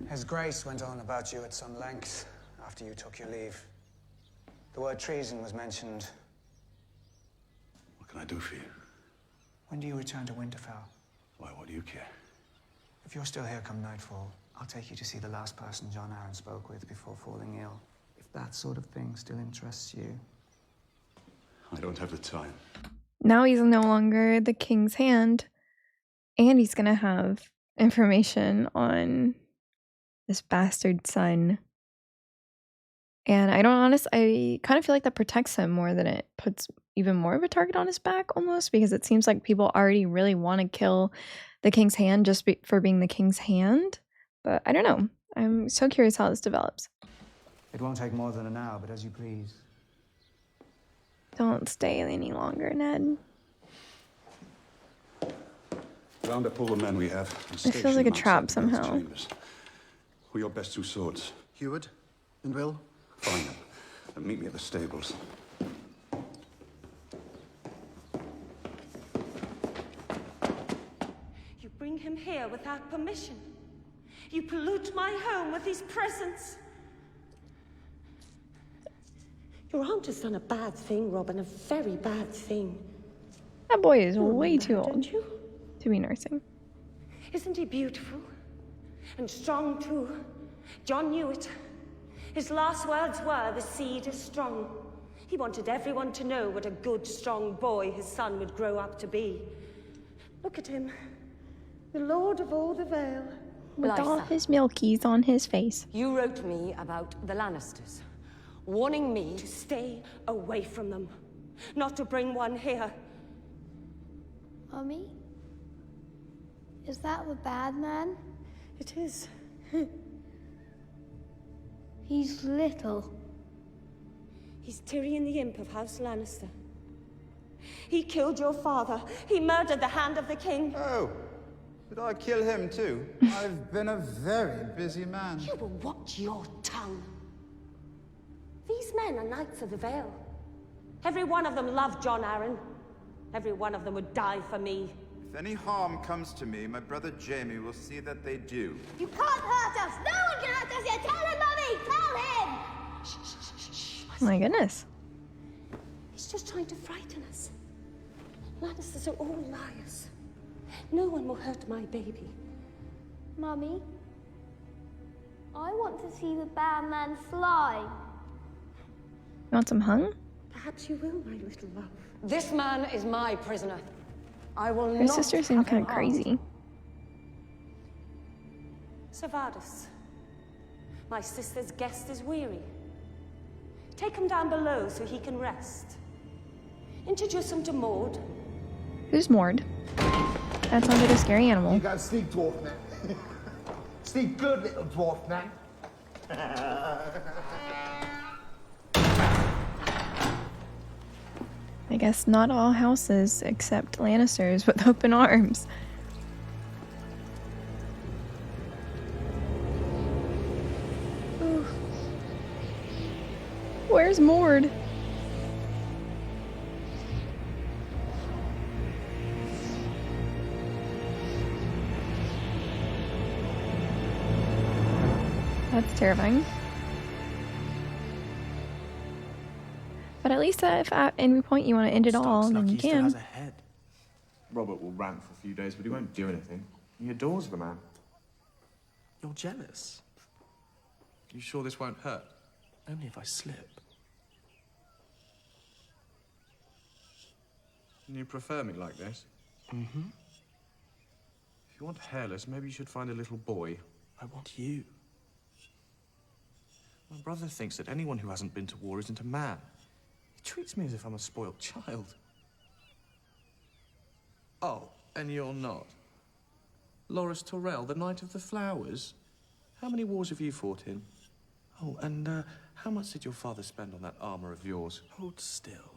His Grace went on about you at some length after you took your leave. The word treason was mentioned. What can I do for you? When do you return to Winterfell? Why, what do you care? If you're still here come nightfall, I'll take you to see the last person John Arryn spoke with before falling ill. If that sort of thing still interests you. I don't have the time. Now he's no longer the king's hand, and he's gonna have information on this bastard son. And I kind of feel like that protects him more than it puts even more of a target on his back almost, because it seems like people already really want to kill the king's hand just for being the king's hand. But I don't know. I'm so curious how this develops. It won't take more than an hour, but as you please. Don't stay any longer, Ned. Round up all the men we have. It feels like a trap somehow. Who are your best two swords? Heward and Will. Find them and meet me at the stables. You bring him here without permission. You pollute my home with his presence. Your aunt has done a bad thing, Robin, a very bad thing. That boy is way remember too her, old don't you? to be nursing. Isn't he beautiful? And strong, too. John knew it. His last words were, "The seed is strong." He wanted everyone to know what a good, strong boy his son would grow up to be. Look at him. The Lord of all the Vale. With all Lysa, his milkies on his face. you wrote me about the Lannisters, warning me To stay away from them. Not to bring one here. Mummy? Is that the bad man? It is. He's little. He's Tyrion the Imp of House Lannister. He killed your father. He murdered the Hand of the King. Oh, did I kill him too? I've been a very busy man. You will watch your tongue. These men are Knights of the Vale. Every one of them loved Jon Arryn. Every one of them would die for me. If any harm comes to me, my brother Jaime will see that they do. You can't hurt us! No one can hurt us yet! Tell him, Mummy! Tell him! My goodness. He's just trying to frighten us. Lannisters are all liars. No one will hurt my baby. Mummy? I want to see the bad man fly. You want some hung? Perhaps you will, my little love. This man is my prisoner. I will Her not sister seemed have him kind of harmed. crazy. Servadus, my sister's guest is weary. Take him down below so he can rest. Introduce him to Maud. Who's Mord? That sounds like a scary animal. You go sleep, dwarf man. Sleep good, little dwarf man. I guess not all houses accept Lannisters with open arms. Ooh. Where's Mord? That's terrifying. But at least if at any point you want to end it all, then you He still can. has a head. Robert will rant for a few days, but he won't do anything. He adores the man. You're jealous. You sure this won't hurt? Only if I slip. You prefer me like this? Mm-hmm. If you want hairless, maybe you should find a little boy. I want you. My brother thinks that anyone who hasn't been to war isn't a man. He treats me as if I'm a spoiled child. Oh, and you're not? Loras Tyrell, the Knight of the Flowers? How many wars have you fought in? Oh, and how much did your father spend on that armor of yours? Hold still.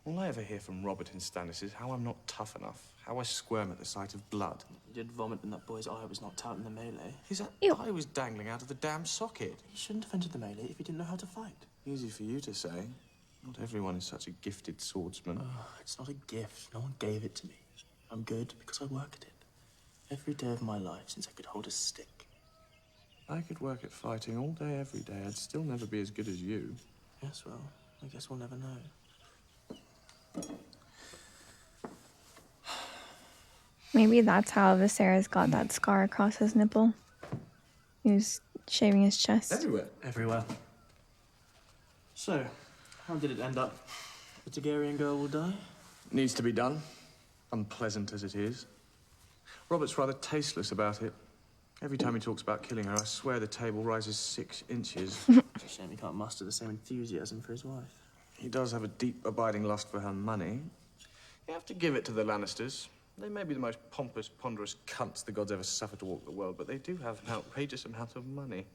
All I ever hear from Robert and Stannis is how I'm not tough enough, how I squirm at the sight of blood. You did vomit in that boy's eye was knocked out in the melee. His eye was dangling out of the damn socket. He shouldn't have entered the melee if he didn't know how to fight. Easy for you to say. Not everyone is such a gifted swordsman. Oh, it's not a gift. No one gave it to me. I'm good because I work at it. Every day of my life since I could hold a stick. I could work at fighting all day, every day. I'd still never be as good as you. Yes, well, I guess we'll never know. Maybe that's how Viserys got that scar across his nipple. He was shaving his chest. Everywhere. Everywhere. So, how did it end up? The Targaryen girl will die? Needs to be done. Unpleasant as it is. Robert's rather tasteless about it. Every time he talks about killing her, I swear the table rises 6 inches. It's a shame he can't muster the same enthusiasm for his wife. He does have a deep, abiding lust for her money. You have to give it to the Lannisters. They may be the most pompous, ponderous cunts the gods ever suffered to walk the world, but they do have an outrageous amount of money.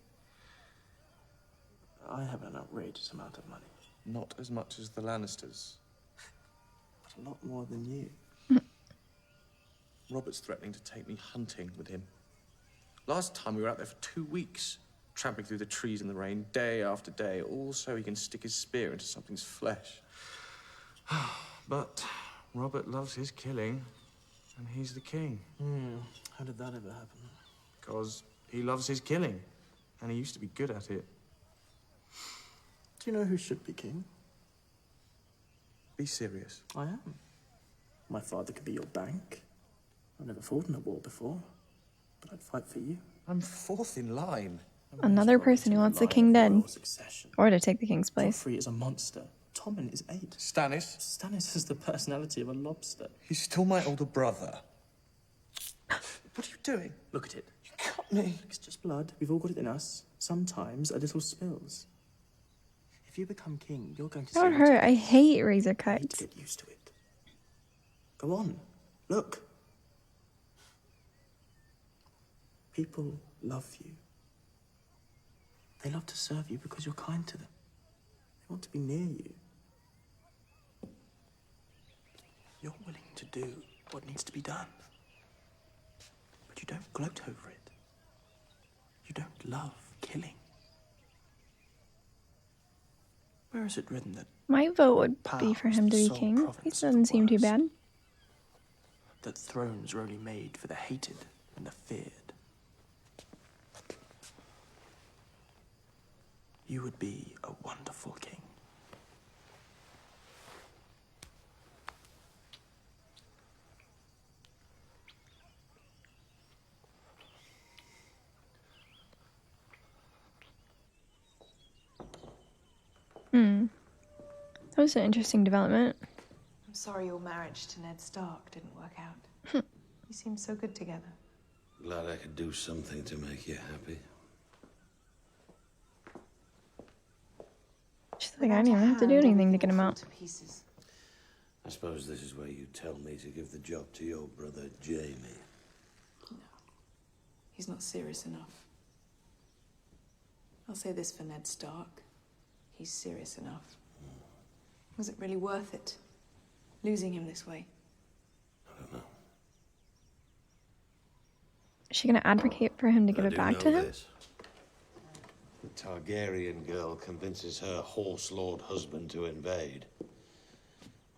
I have an outrageous amount of money. Not as much as the Lannisters. But a lot more than you. Robert's threatening to take me hunting with him. Last time we were out there for 2 weeks, tramping through the trees in the rain, day after day, all so he can stick his spear into something's flesh. But Robert loves his killing, and he's the king. How did that ever happen? Because he loves his killing, and he used to be good at it. Do you know who should be king? Be serious. I am. My father could be your bank. I've never fought in a war before, but I'd fight for you. I'm fourth in line. Another person who wants the king dead. Succession. Or to take the king's place. Joffrey is a monster. Tommen is 8. Stannis? Stannis has the personality of a lobster. He's still my older brother. What are you doing? Look at it. You cut me. It's just blood. We've all got it in us. Sometimes a little spills. If you become king, you're going to see That would hurt. I hate razor cuts. Get used to it. Go on. Look. People love you. They love to serve you because you're kind to them. They want to be near you. You're willing to do what needs to be done. But you don't gloat over it. You don't love killing. Where is it written that My vote would be for him to be king. He doesn't seem too bad. that thrones are only made for the hated and the feared? You would be a wonderful king. That was an interesting development. I'm sorry your marriage to Ned Stark didn't work out. You seem so good together. Glad I could do something to make you happy. She's like, I didn't even have to do anything to get him out. I suppose this is where you tell me to give the job to your brother, Jamie. No. He's not serious enough. I'll say this for Ned Stark. He's serious enough. Was it really worth it? Losing him this way? I don't know. Is she going to advocate for him to give it back to him? This. The Targaryen girl convinces her horse lord husband to invade.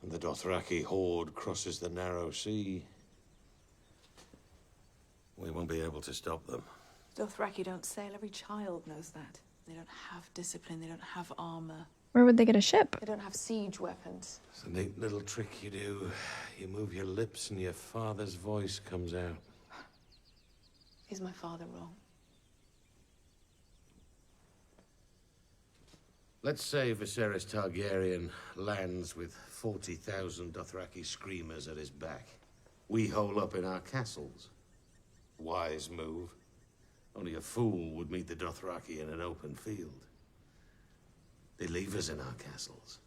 And the Dothraki horde crosses the narrow sea. We won't be able to stop them. Dothraki don't sail. Every child knows that. They don't have discipline. They don't have armor. Where would they get a ship? They don't have siege weapons. It's a neat little trick you do. You move your lips and your father's voice comes out. Is my father wrong? Let's say Viserys Targaryen lands with 40,000 Dothraki screamers at his back. We hole up in our castles. Wise move. Only a fool would meet the Dothraki in an open field. They leave us in our castles.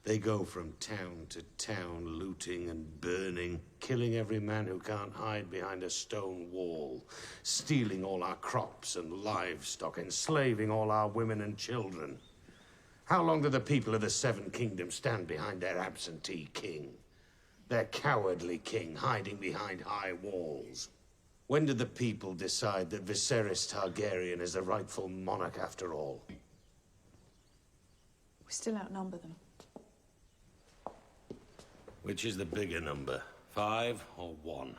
They go from town to town, looting and burning, killing every man who can't hide behind a stone wall, stealing all our crops and livestock, enslaving all our women and children. How long do the people of the Seven Kingdoms stand behind their absentee king? Their cowardly king hiding behind high walls? When did the people decide that Viserys Targaryen is the rightful monarch after all? We still outnumber them. Which is the bigger number, 5 or 1?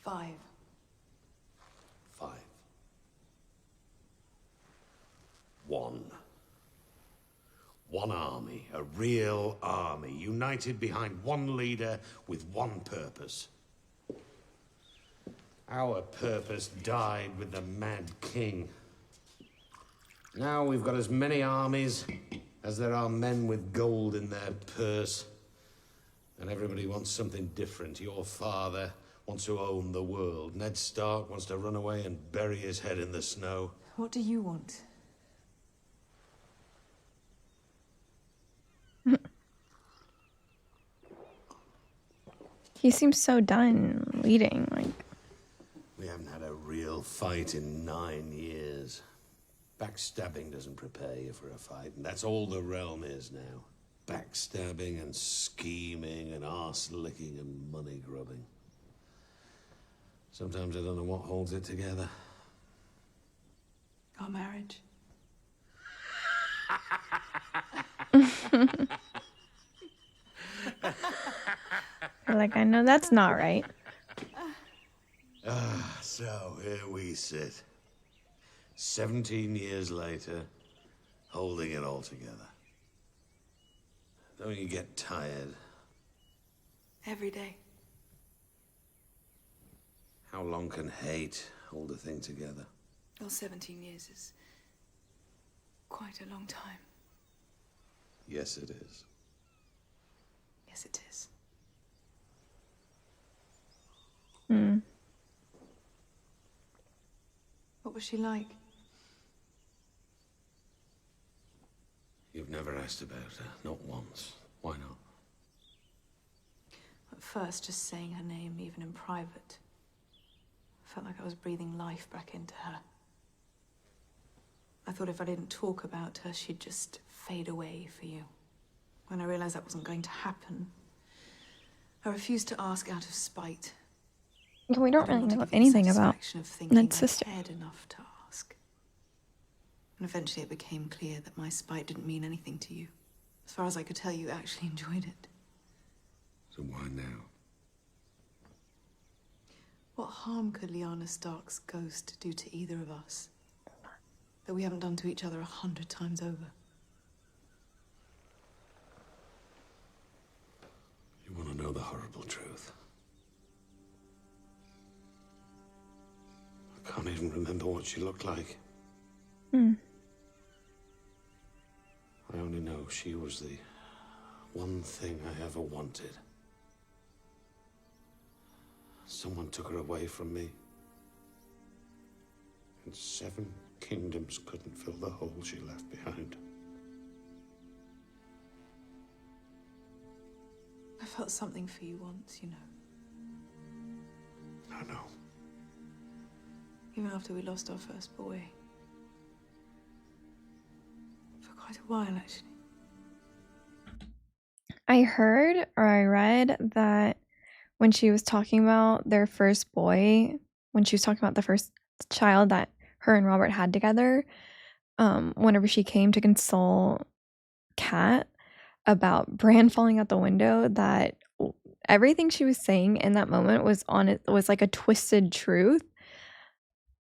5. 5. 1. One army, a real army, united behind one leader with one purpose. Our purpose died with the Mad King. Now we've got as many armies as there are men with gold in their purse. And everybody wants something different. Your father wants to own the world. Ned Stark wants to run away and bury his head in the snow. What do you want? He seems so done leading. Like, We haven't had a real fight in 9 years. Backstabbing doesn't prepare you for a fight, and that's all the realm is now. Backstabbing and scheming and arse-licking and money-grubbing. Sometimes I don't know what holds it together. Our marriage. like, I know that's not right. So here we sit. 17 years later, holding it all together. Don't you get tired? Every day. How long can hate hold a thing together? Well, 17 years is quite a long time. Yes, it is. Yes, it is. Hmm. What was she like? You've never asked about her, not once. Why not? At first, just saying her name, even in private, felt like I was breathing life back into her. I thought if I didn't talk about her, she'd just fade away for you. When I realized that wasn't going to happen, I refused to ask out of spite. We don't really know anything about Ned's sister. I cared enough to ask. And eventually it became clear that my spite didn't mean anything to you. As far as I could tell, you actually enjoyed it. So why now? What harm could Lyanna Stark's ghost do to either of us that we haven't done to each other 100 times over? You want to know the horrible truth? I can't even remember what she looked like. Hmm. I only know she was the one thing I ever wanted. Someone took her away from me. And 7 kingdoms couldn't fill the hole she left behind. I felt something for you once, you know. I know. Even after we lost our first boy. For quite a while, actually. I heard or I read that when she was talking about their first boy, when she was talking about the first child that her and Robert had together, whenever she came to console Kat about Bran falling out the window, that everything she was saying in that moment was like a twisted truth.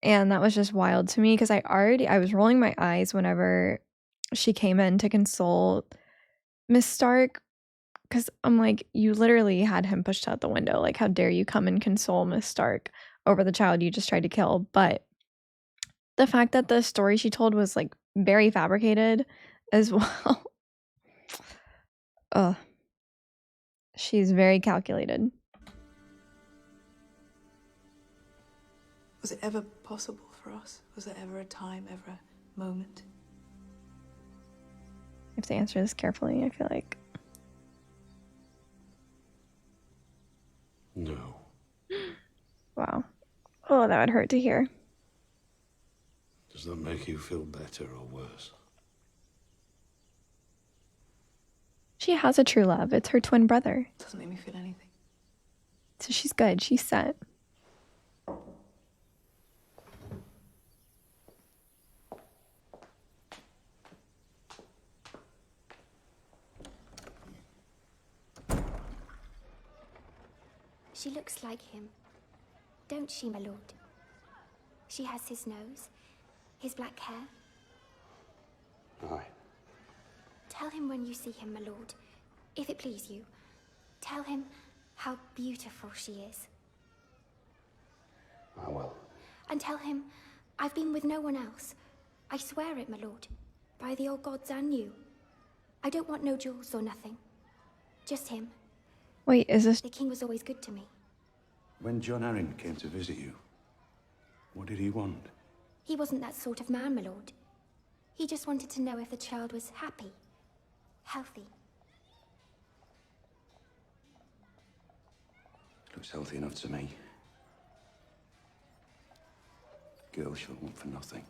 And that was just wild to me because I was rolling my eyes whenever she came in to console Miss Stark, because I'm like, you literally had him pushed out the window. Like, how dare you come and console Miss Stark over the child you just tried to kill? But the fact that the story she told was like very fabricated as well. Ugh. She's very calculated. Was it ever possible for us? Was there ever a time, ever a moment? I have to answer this carefully, I feel like. No. Wow. Oh, that would hurt to hear. Does that make you feel better or worse? She has a true love. It's her twin brother. Doesn't make me feel anything. So she's good. She's set. She looks like him, don't she, my lord? She has his nose, his black hair. Aye. Tell him when you see him, my lord, if it please you. Tell him how beautiful she is. I will. And tell him I've been with no one else. I swear it, my lord, by the old gods and you. I don't want no jewels or nothing. Just him. Wait, is this... The king was always good to me. When John Arryn came to visit you, what did he want? He wasn't that sort of man, my lord. He just wanted to know if the child was happy, healthy. Looks healthy enough to me. Girl she'll want for nothing.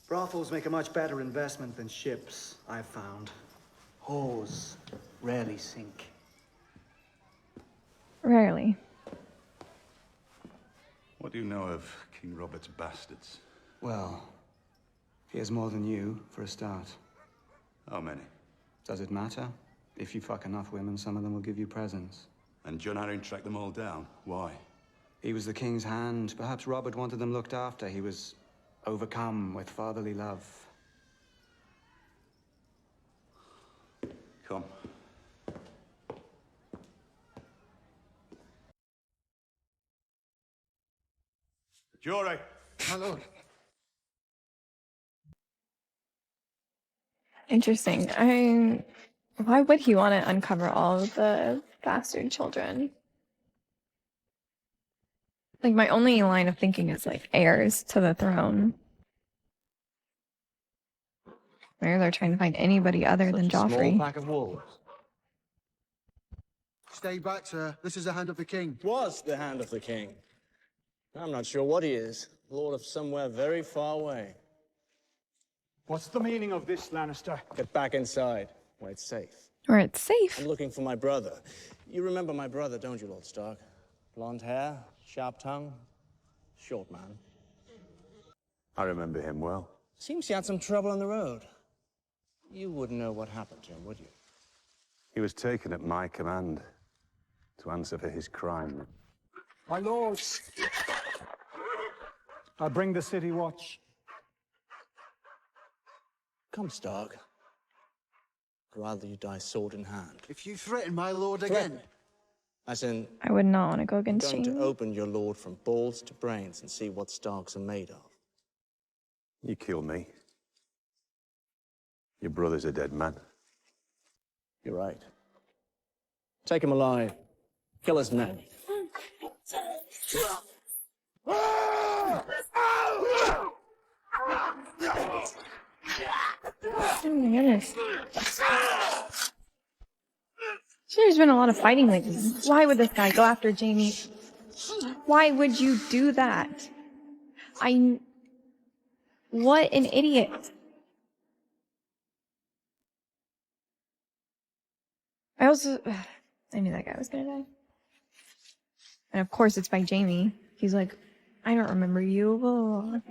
Brothels make a much better investment than ships, I've found. Whores rarely sink. Rarely. What do you know of King Robert's bastards? Well, he has more than you, for a start. How many? Does it matter? If you fuck enough women, some of them will give you presents. And John Arryn tracked them all down. Why? He was the king's hand. Perhaps Robert wanted them looked after. He was overcome with fatherly love. Come. Jury. My lord. Interesting. Why would he want to uncover all of the bastard children? Like, my only line of thinking is, like, heirs to the throne. Maybe they're trying to find anybody other than Small Joffrey. pack of wolves. Stay back, sir. This is the hand of the king. Was the hand of the king. I'm not sure what he is. Lord of somewhere very far away. What's the meaning of this, Lannister? Get back inside, where it's safe. Where it's safe? I'm looking for my brother. You remember my brother, don't you, Lord Stark? Blonde hair, sharp tongue, short man. I remember him well. Seems he had some trouble on the road. You wouldn't know what happened to him, would you? He was taken at my command to answer for his crime. My lords, I bring the city watch. Come, Stark. I'd rather you die sword in hand. If you threaten my lord Threaten? again... As in, I would not want to go I'm against going to Jaime. open your lord from balls to brains and see what Starks are made of. You kill me. Your brother's a dead man. You're right. Take him alive. Kill his men. Oh my goodness. There's been a lot of fighting lately. Why would this guy go after Jaime? Why would you do that? What an idiot. I knew that guy was gonna die. And of course it's by Jaime. He's like, I don't remember you. Oh.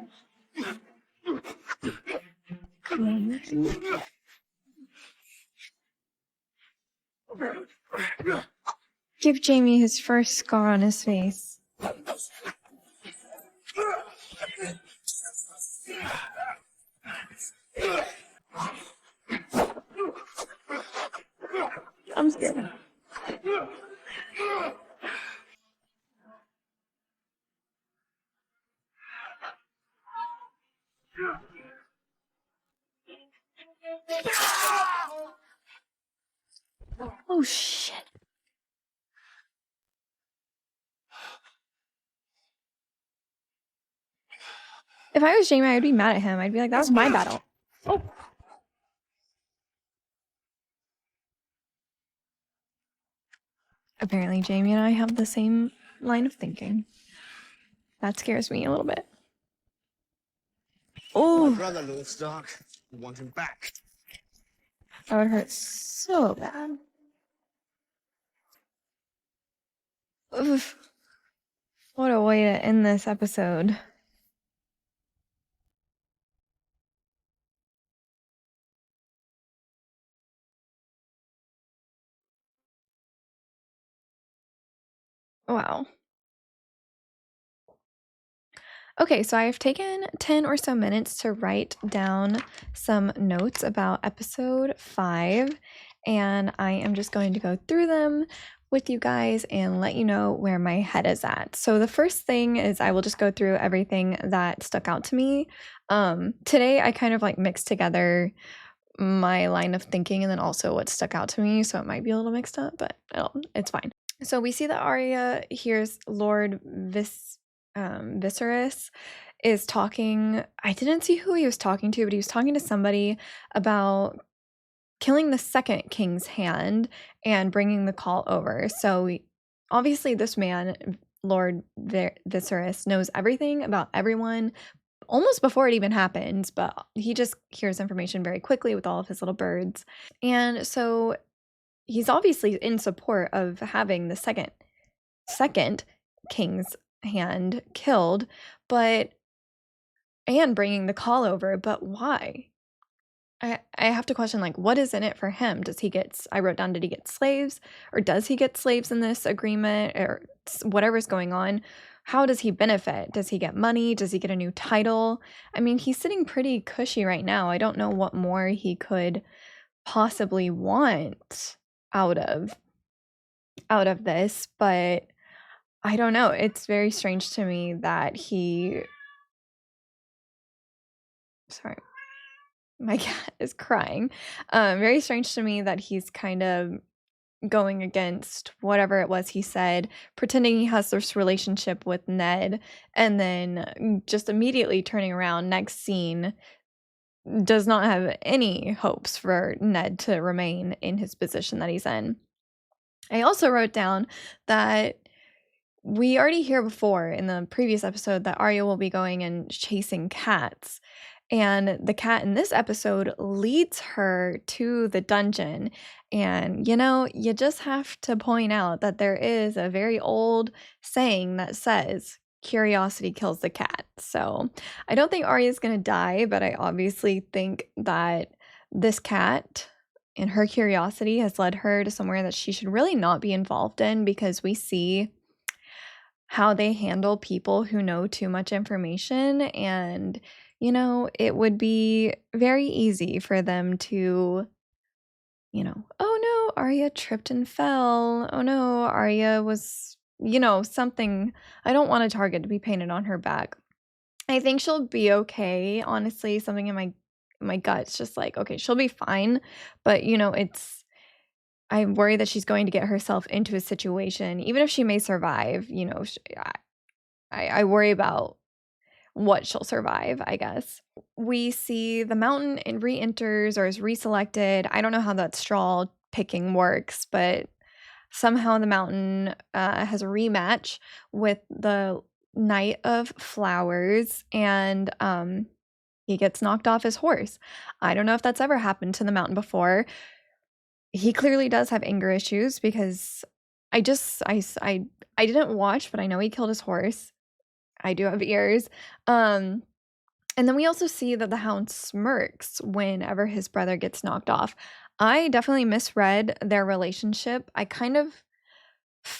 Give Jaime his first scar on his face. I'm scared. Oh shit. If I was Jaime, I'd be mad at him. I'd be like, that was my battle. Oh. Apparently, Jaime and I have the same line of thinking. That scares me a little bit. Oh. My brother, Lord Stark. You want him back. That would hurt so bad. Oof. What a way to end this episode. Wow. Okay, so I've taken 10 or so minutes to write down some notes about episode 5, and I am just going to go through them with you guys and let you know where my head is at. So the first thing is I will just go through everything that stuck out to me. Today I kind of like mixed together my line of thinking and then also what stuck out to me, so it might be a little mixed up, but it's fine. So we see that Arya hears Lord Viserys is talking. I didn't see who he was talking to, but he was talking to somebody about killing the second king's hand and bringing the call over. So obviously this man, Lord Viserys, knows everything about everyone almost before it even happens, but he just hears information very quickly with all of his little birds. And so he's obviously in support of having the second king's hand killed, and bringing the call over, but why? I have to question, like, what is in it for him? I wrote down, did he get slaves? Or does he get slaves in this agreement? Or whatever's going on? how does he benefit? Does he get money? Does he get a new title? I mean, he's sitting pretty cushy right now. I don't know what more he could possibly want out of this, but I don't know. It's very strange to me that sorry, my cat is crying. Very strange to me that he's kind of going against whatever it was he said, pretending he has this relationship with Ned, and then just immediately turning around next scene does not have any hopes for Ned to remain in his position that he's in. I also wrote down that we already hear before in the previous episode that Arya will be going and chasing cats. And the cat in this episode leads her to the dungeon. And, you just have to point out that there is a very old saying that says, curiosity kills the cat. So I don't think Arya's going to die, but I obviously think that this cat and her curiosity has led her to somewhere that she should really not be involved in, because we see how they handle people who know too much information, and it would be very easy for them to, oh no, Arya tripped and fell. Oh no, Arya was, something. I don't want a target to be painted on her back. I think she'll be okay. Honestly, something in my gut's just like, okay, she'll be fine. But I worry that she's going to get herself into a situation, even if she may survive. I worry about what she'll survive, I guess. We see the mountain re-enters or is reselected. I don't know how that straw picking works, but somehow the mountain has a rematch with the Knight of Flowers, and he gets knocked off his horse. I don't know if that's ever happened to the mountain before. He clearly does have anger issues, because I didn't watch, but I know he killed his horse. I do have ears. And then we also see that the Hound smirks whenever his brother gets knocked off. I definitely misread their relationship. I kind of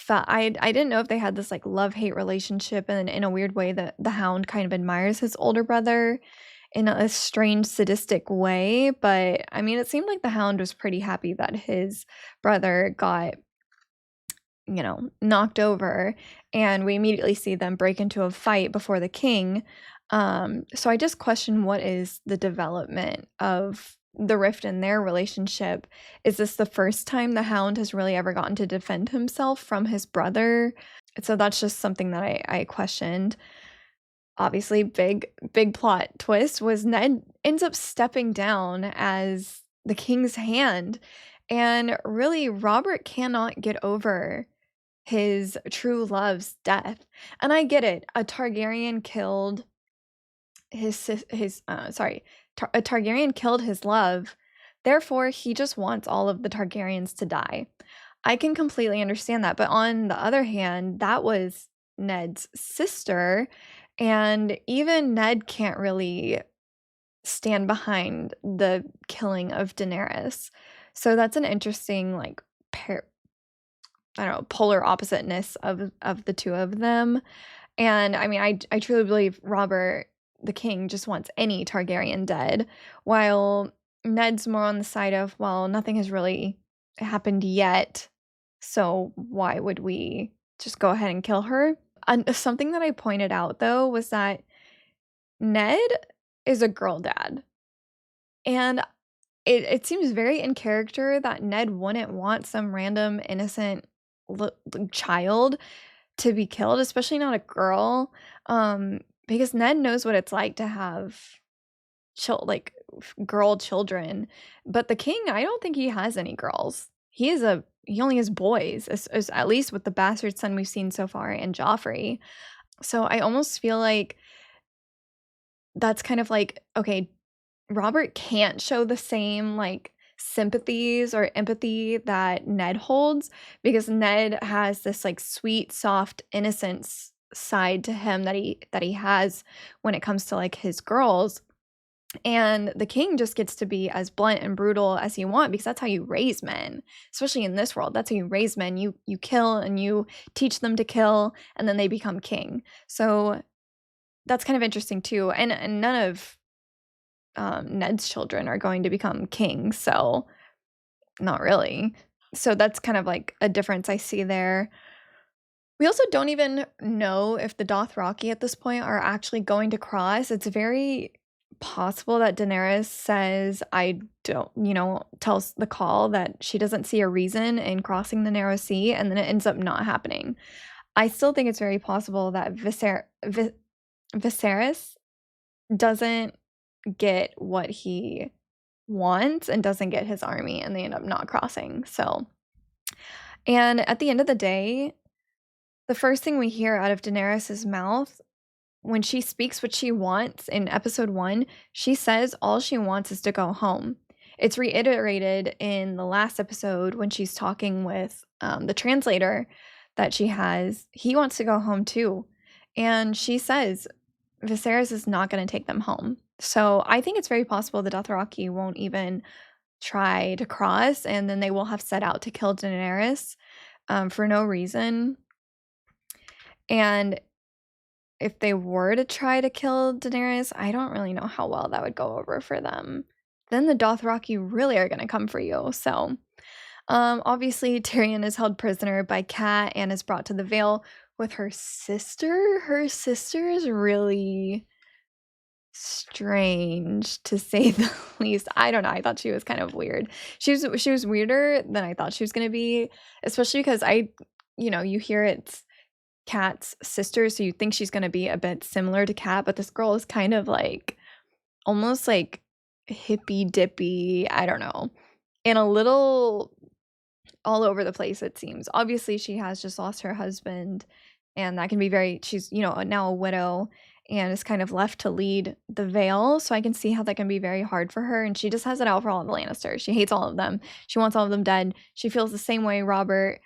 I didn't know if they had this like love-hate relationship, and in a weird way that the Hound kind of admires his older brother in a strange sadistic way. But I mean, it seemed like the Hound was pretty happy that his brother got knocked over, and we immediately see them break into a fight before the king. So I just question, what is the development of the rift in their relationship? Is this the first time the Hound has really ever gotten to defend himself from his brother? So that's just something that I questioned. Obviously, big plot twist was Ned ends up stepping down as the king's hand, and really Robert cannot get over his true love's death. And I get it. A Targaryen killed a Targaryen killed his love. Therefore, he just wants all of the Targaryens to die. I can completely understand that. But on the other hand, that was Ned's sister, and even Ned can't really stand behind the killing of Daenerys. So that's an interesting I don't know, polar oppositeness of the two of them. And I mean, I truly believe Robert the king just wants any Targaryen dead, while Ned's more on the side of, well, nothing has really happened yet, so why would we just go ahead and kill her? And something that I pointed out, though, was that Ned is a girl dad. And it seems very in character that Ned wouldn't want some random innocent child to be killed, especially not a girl, because Ned knows what it's like to have girl children. But the king, I don't think he has any girls. He only has boys, as at least with the bastard son we've seen so far and Joffrey. So I almost feel like that's kind of like, okay, Robert can't show the same sympathies or empathy that Ned holds, because Ned has this sweet, soft innocence side to him that he has when it comes to his girls. And the king just gets to be as blunt and brutal as you want because that's how you raise men, especially in this world. That's how you raise men. You kill and you teach them to kill, and then they become king. So that's kind of interesting too. And none of Ned's children are going to become kings, so not really. So that's kind of like a difference I see there. We also don't even know if the Dothraki at this point are actually going to cross. It's very possible that Daenerys says, I don't, tells the Call that she doesn't see a reason in crossing the Narrow Sea, and then it ends up not happening. I still think it's very possible that Viserys doesn't get what he wants and doesn't get his army, and they end up not crossing. So, and at the end of the day, the first thing we hear out of Daenerys' mouth when she speaks what she wants in episode 1, she says all she wants is to go home. It's reiterated in the last episode when she's talking with the translator that she has. He wants to go home too. And she says Viserys is not going to take them home. So I think it's very possible the Dothraki won't even try to cross, and then they will have set out to kill Daenerys for no reason. And if they were to try to kill Daenerys, I don't really know how well that would go over for them. Then the Dothraki really are going to come for you. So, obviously, Tyrion is held prisoner by Cat and is brought to the Vale with her sister. Her sister is really strange, to say the least. I don't know. I thought she was kind of weird. She was weirder than I thought she was going to be, especially because you hear it's Kat's sister, so you think she's going to be a bit similar to Kat, but this girl is kind of like almost like hippy dippy, I don't know, and a little all over the place, it seems. Obviously she has just lost her husband, and that can be she's now a widow and is kind of left to lead the Vale, so I can see how that can be very hard for her. And she just has it out for all of the Lannisters. She hates all of them. She wants all of them dead. She feels the same way Robert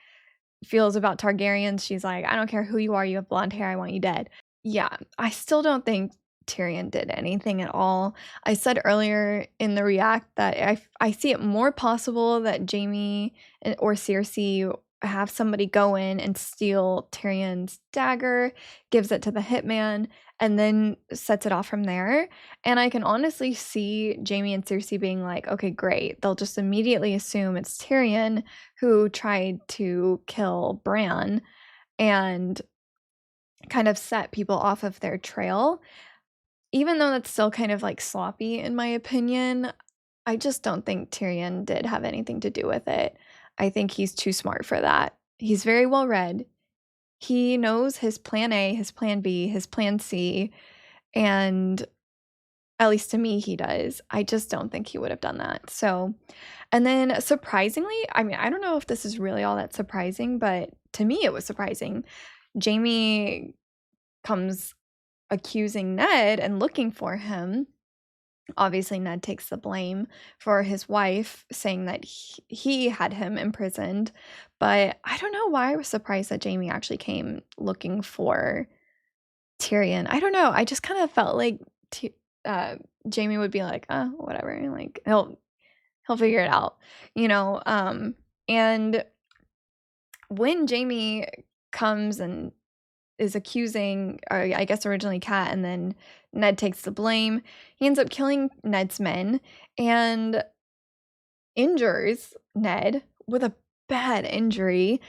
feels about Targaryens. She's like, I don't care who you are, you have blonde hair, I want you dead. Yeah, I still don't think Tyrion did anything at all. I said earlier in the react that I see it more possible that Jaime or Cersei have somebody go in and steal Tyrion's dagger, gives it to the hitman, and then sets it off from there. And I can honestly see Jaime and Cersei being like, okay, great. They'll just immediately assume it's Tyrion who tried to kill Bran and kind of set people off of their trail. Even though that's still kind of like sloppy in my opinion, I just don't think Tyrion did have anything to do with it. I think he's too smart for that. He's very well read. He knows his plan A, his plan B, his plan C, and at least to me he does. I just don't think he would have done that. So, and then surprisingly, I mean, I don't know if this is really all that surprising, but to me it was surprising. Jaime comes accusing Ned and looking for him. Obviously, Ned takes the blame for his wife, saying that he had him imprisoned. But I don't know why I was surprised that Jaime actually came looking for Tyrion. I don't know. I just kind of felt like Jaime would be like, whatever. Like he'll figure it out, And when Jaime comes and is accusing, or I guess originally Kat, and then Ned takes the blame. He ends up killing Ned's men and injures Ned with a bad injury.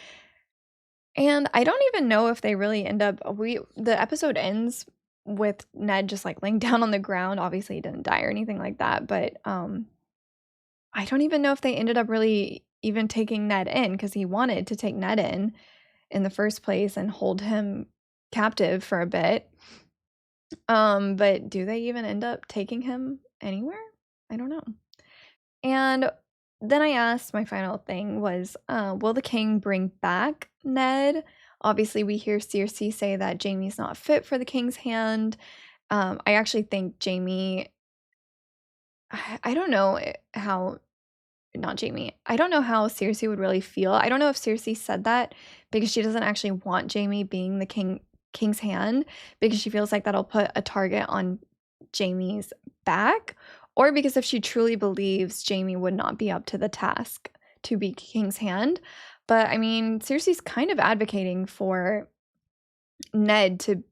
And I don't even know if they really end up, the episode ends with Ned just like laying down on the ground. Obviously he didn't die or anything like that, but I don't even know if they ended up really even taking Ned in, because he wanted to take Ned in the first place and hold him captive for a bit. But do they even end up taking him anywhere? I don't know. And then I asked, my final thing was, will the king bring back Ned? Obviously, we hear Cersei say that Jaime's not fit for the king's hand. I actually think Jaime, I don't know how, not Jaime, I don't know how Cersei would really feel. I don't know if Cersei said that because she doesn't actually want Jaime being the king's hand, because she feels like that'll put a target on Jaime's back, or because if she truly believes Jaime would not be up to the task to be King's Hand. But I mean, Cersei's kind of advocating for Ned to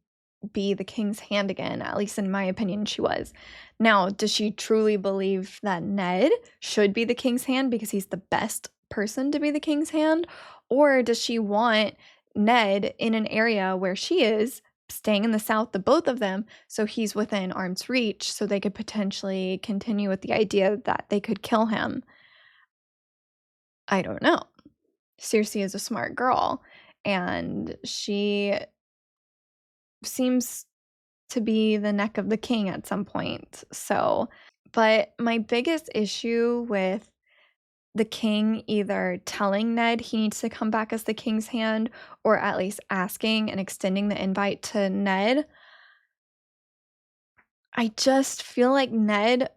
be the King's Hand again, at least in my opinion, she was. Now, does she truly believe that Ned should be the King's Hand because he's the best person to be the King's Hand? Or does she want Ned in an area where she is, staying in the South, the both of them, so he's within arm's reach, so they could potentially continue with the idea that they could kill him? I don't know. Cersei is a smart girl, and she seems to be the neck of the king at some point. So, but my biggest issue with the king either telling Ned he needs to come back as the King's Hand, or at least asking and extending the invite to Ned, I just feel like Ned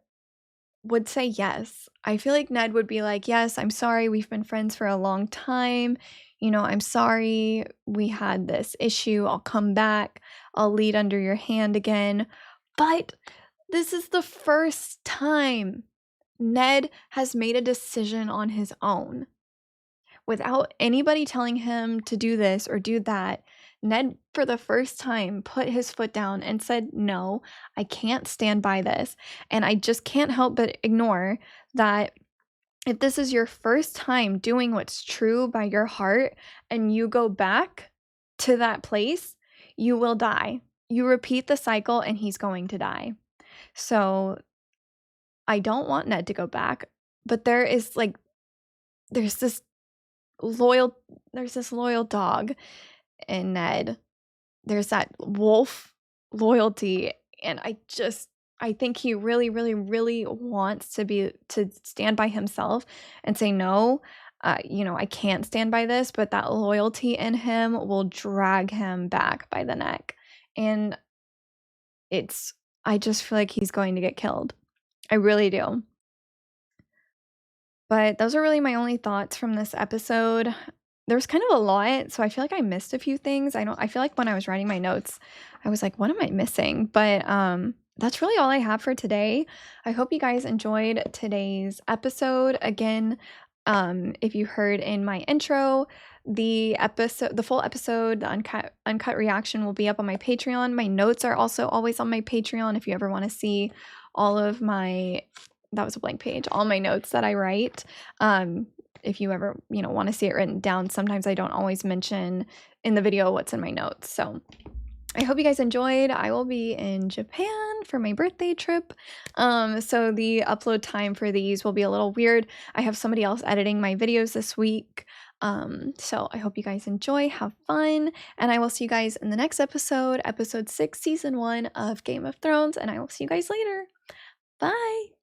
would say yes. I feel like Ned would be like, yes, I'm sorry, we've been friends for a long time. You know, I'm sorry we had this issue. I'll come back. I'll lead under your hand again. But this is the first time Ned has made a decision on his own without anybody telling him to do this or do that. Ned, for the first time, put his foot down and said, no, I can't stand by this. And I just can't help but ignore that if this is your first time doing what's true by your heart and you go back to that place, you will die. You repeat the cycle and he's going to die. So I don't want Ned to go back, but there's this loyal dog in Ned. There's that wolf loyalty, and I think he really, really, really wants to stand by himself and say no. I can't stand by this, but that loyalty in him will drag him back by the neck, and I just feel like he's going to get killed. I really do. But those are really my only thoughts from this episode. There was kind of a lot, so I feel like I missed a few things. I feel like when I was writing my notes, I was like, what am I missing? But that's really all I have for today. I hope you guys enjoyed today's episode. Again, if you heard in my intro, the full episode, the uncut reaction will be up on my Patreon. My notes are also always on my Patreon if you ever want to see all of my, that was a blank page, all my notes that I write. If you ever, want to see it written down, sometimes I don't always mention in the video what's in my notes. So I hope you guys enjoyed. I will be in Japan for my birthday trip. So the upload time for these will be a little weird. I have somebody else editing my videos this week. So I hope you guys enjoy, have fun, and I will see you guys in the next episode 6, season 1 of Game of Thrones, and I will see you guys later. Bye.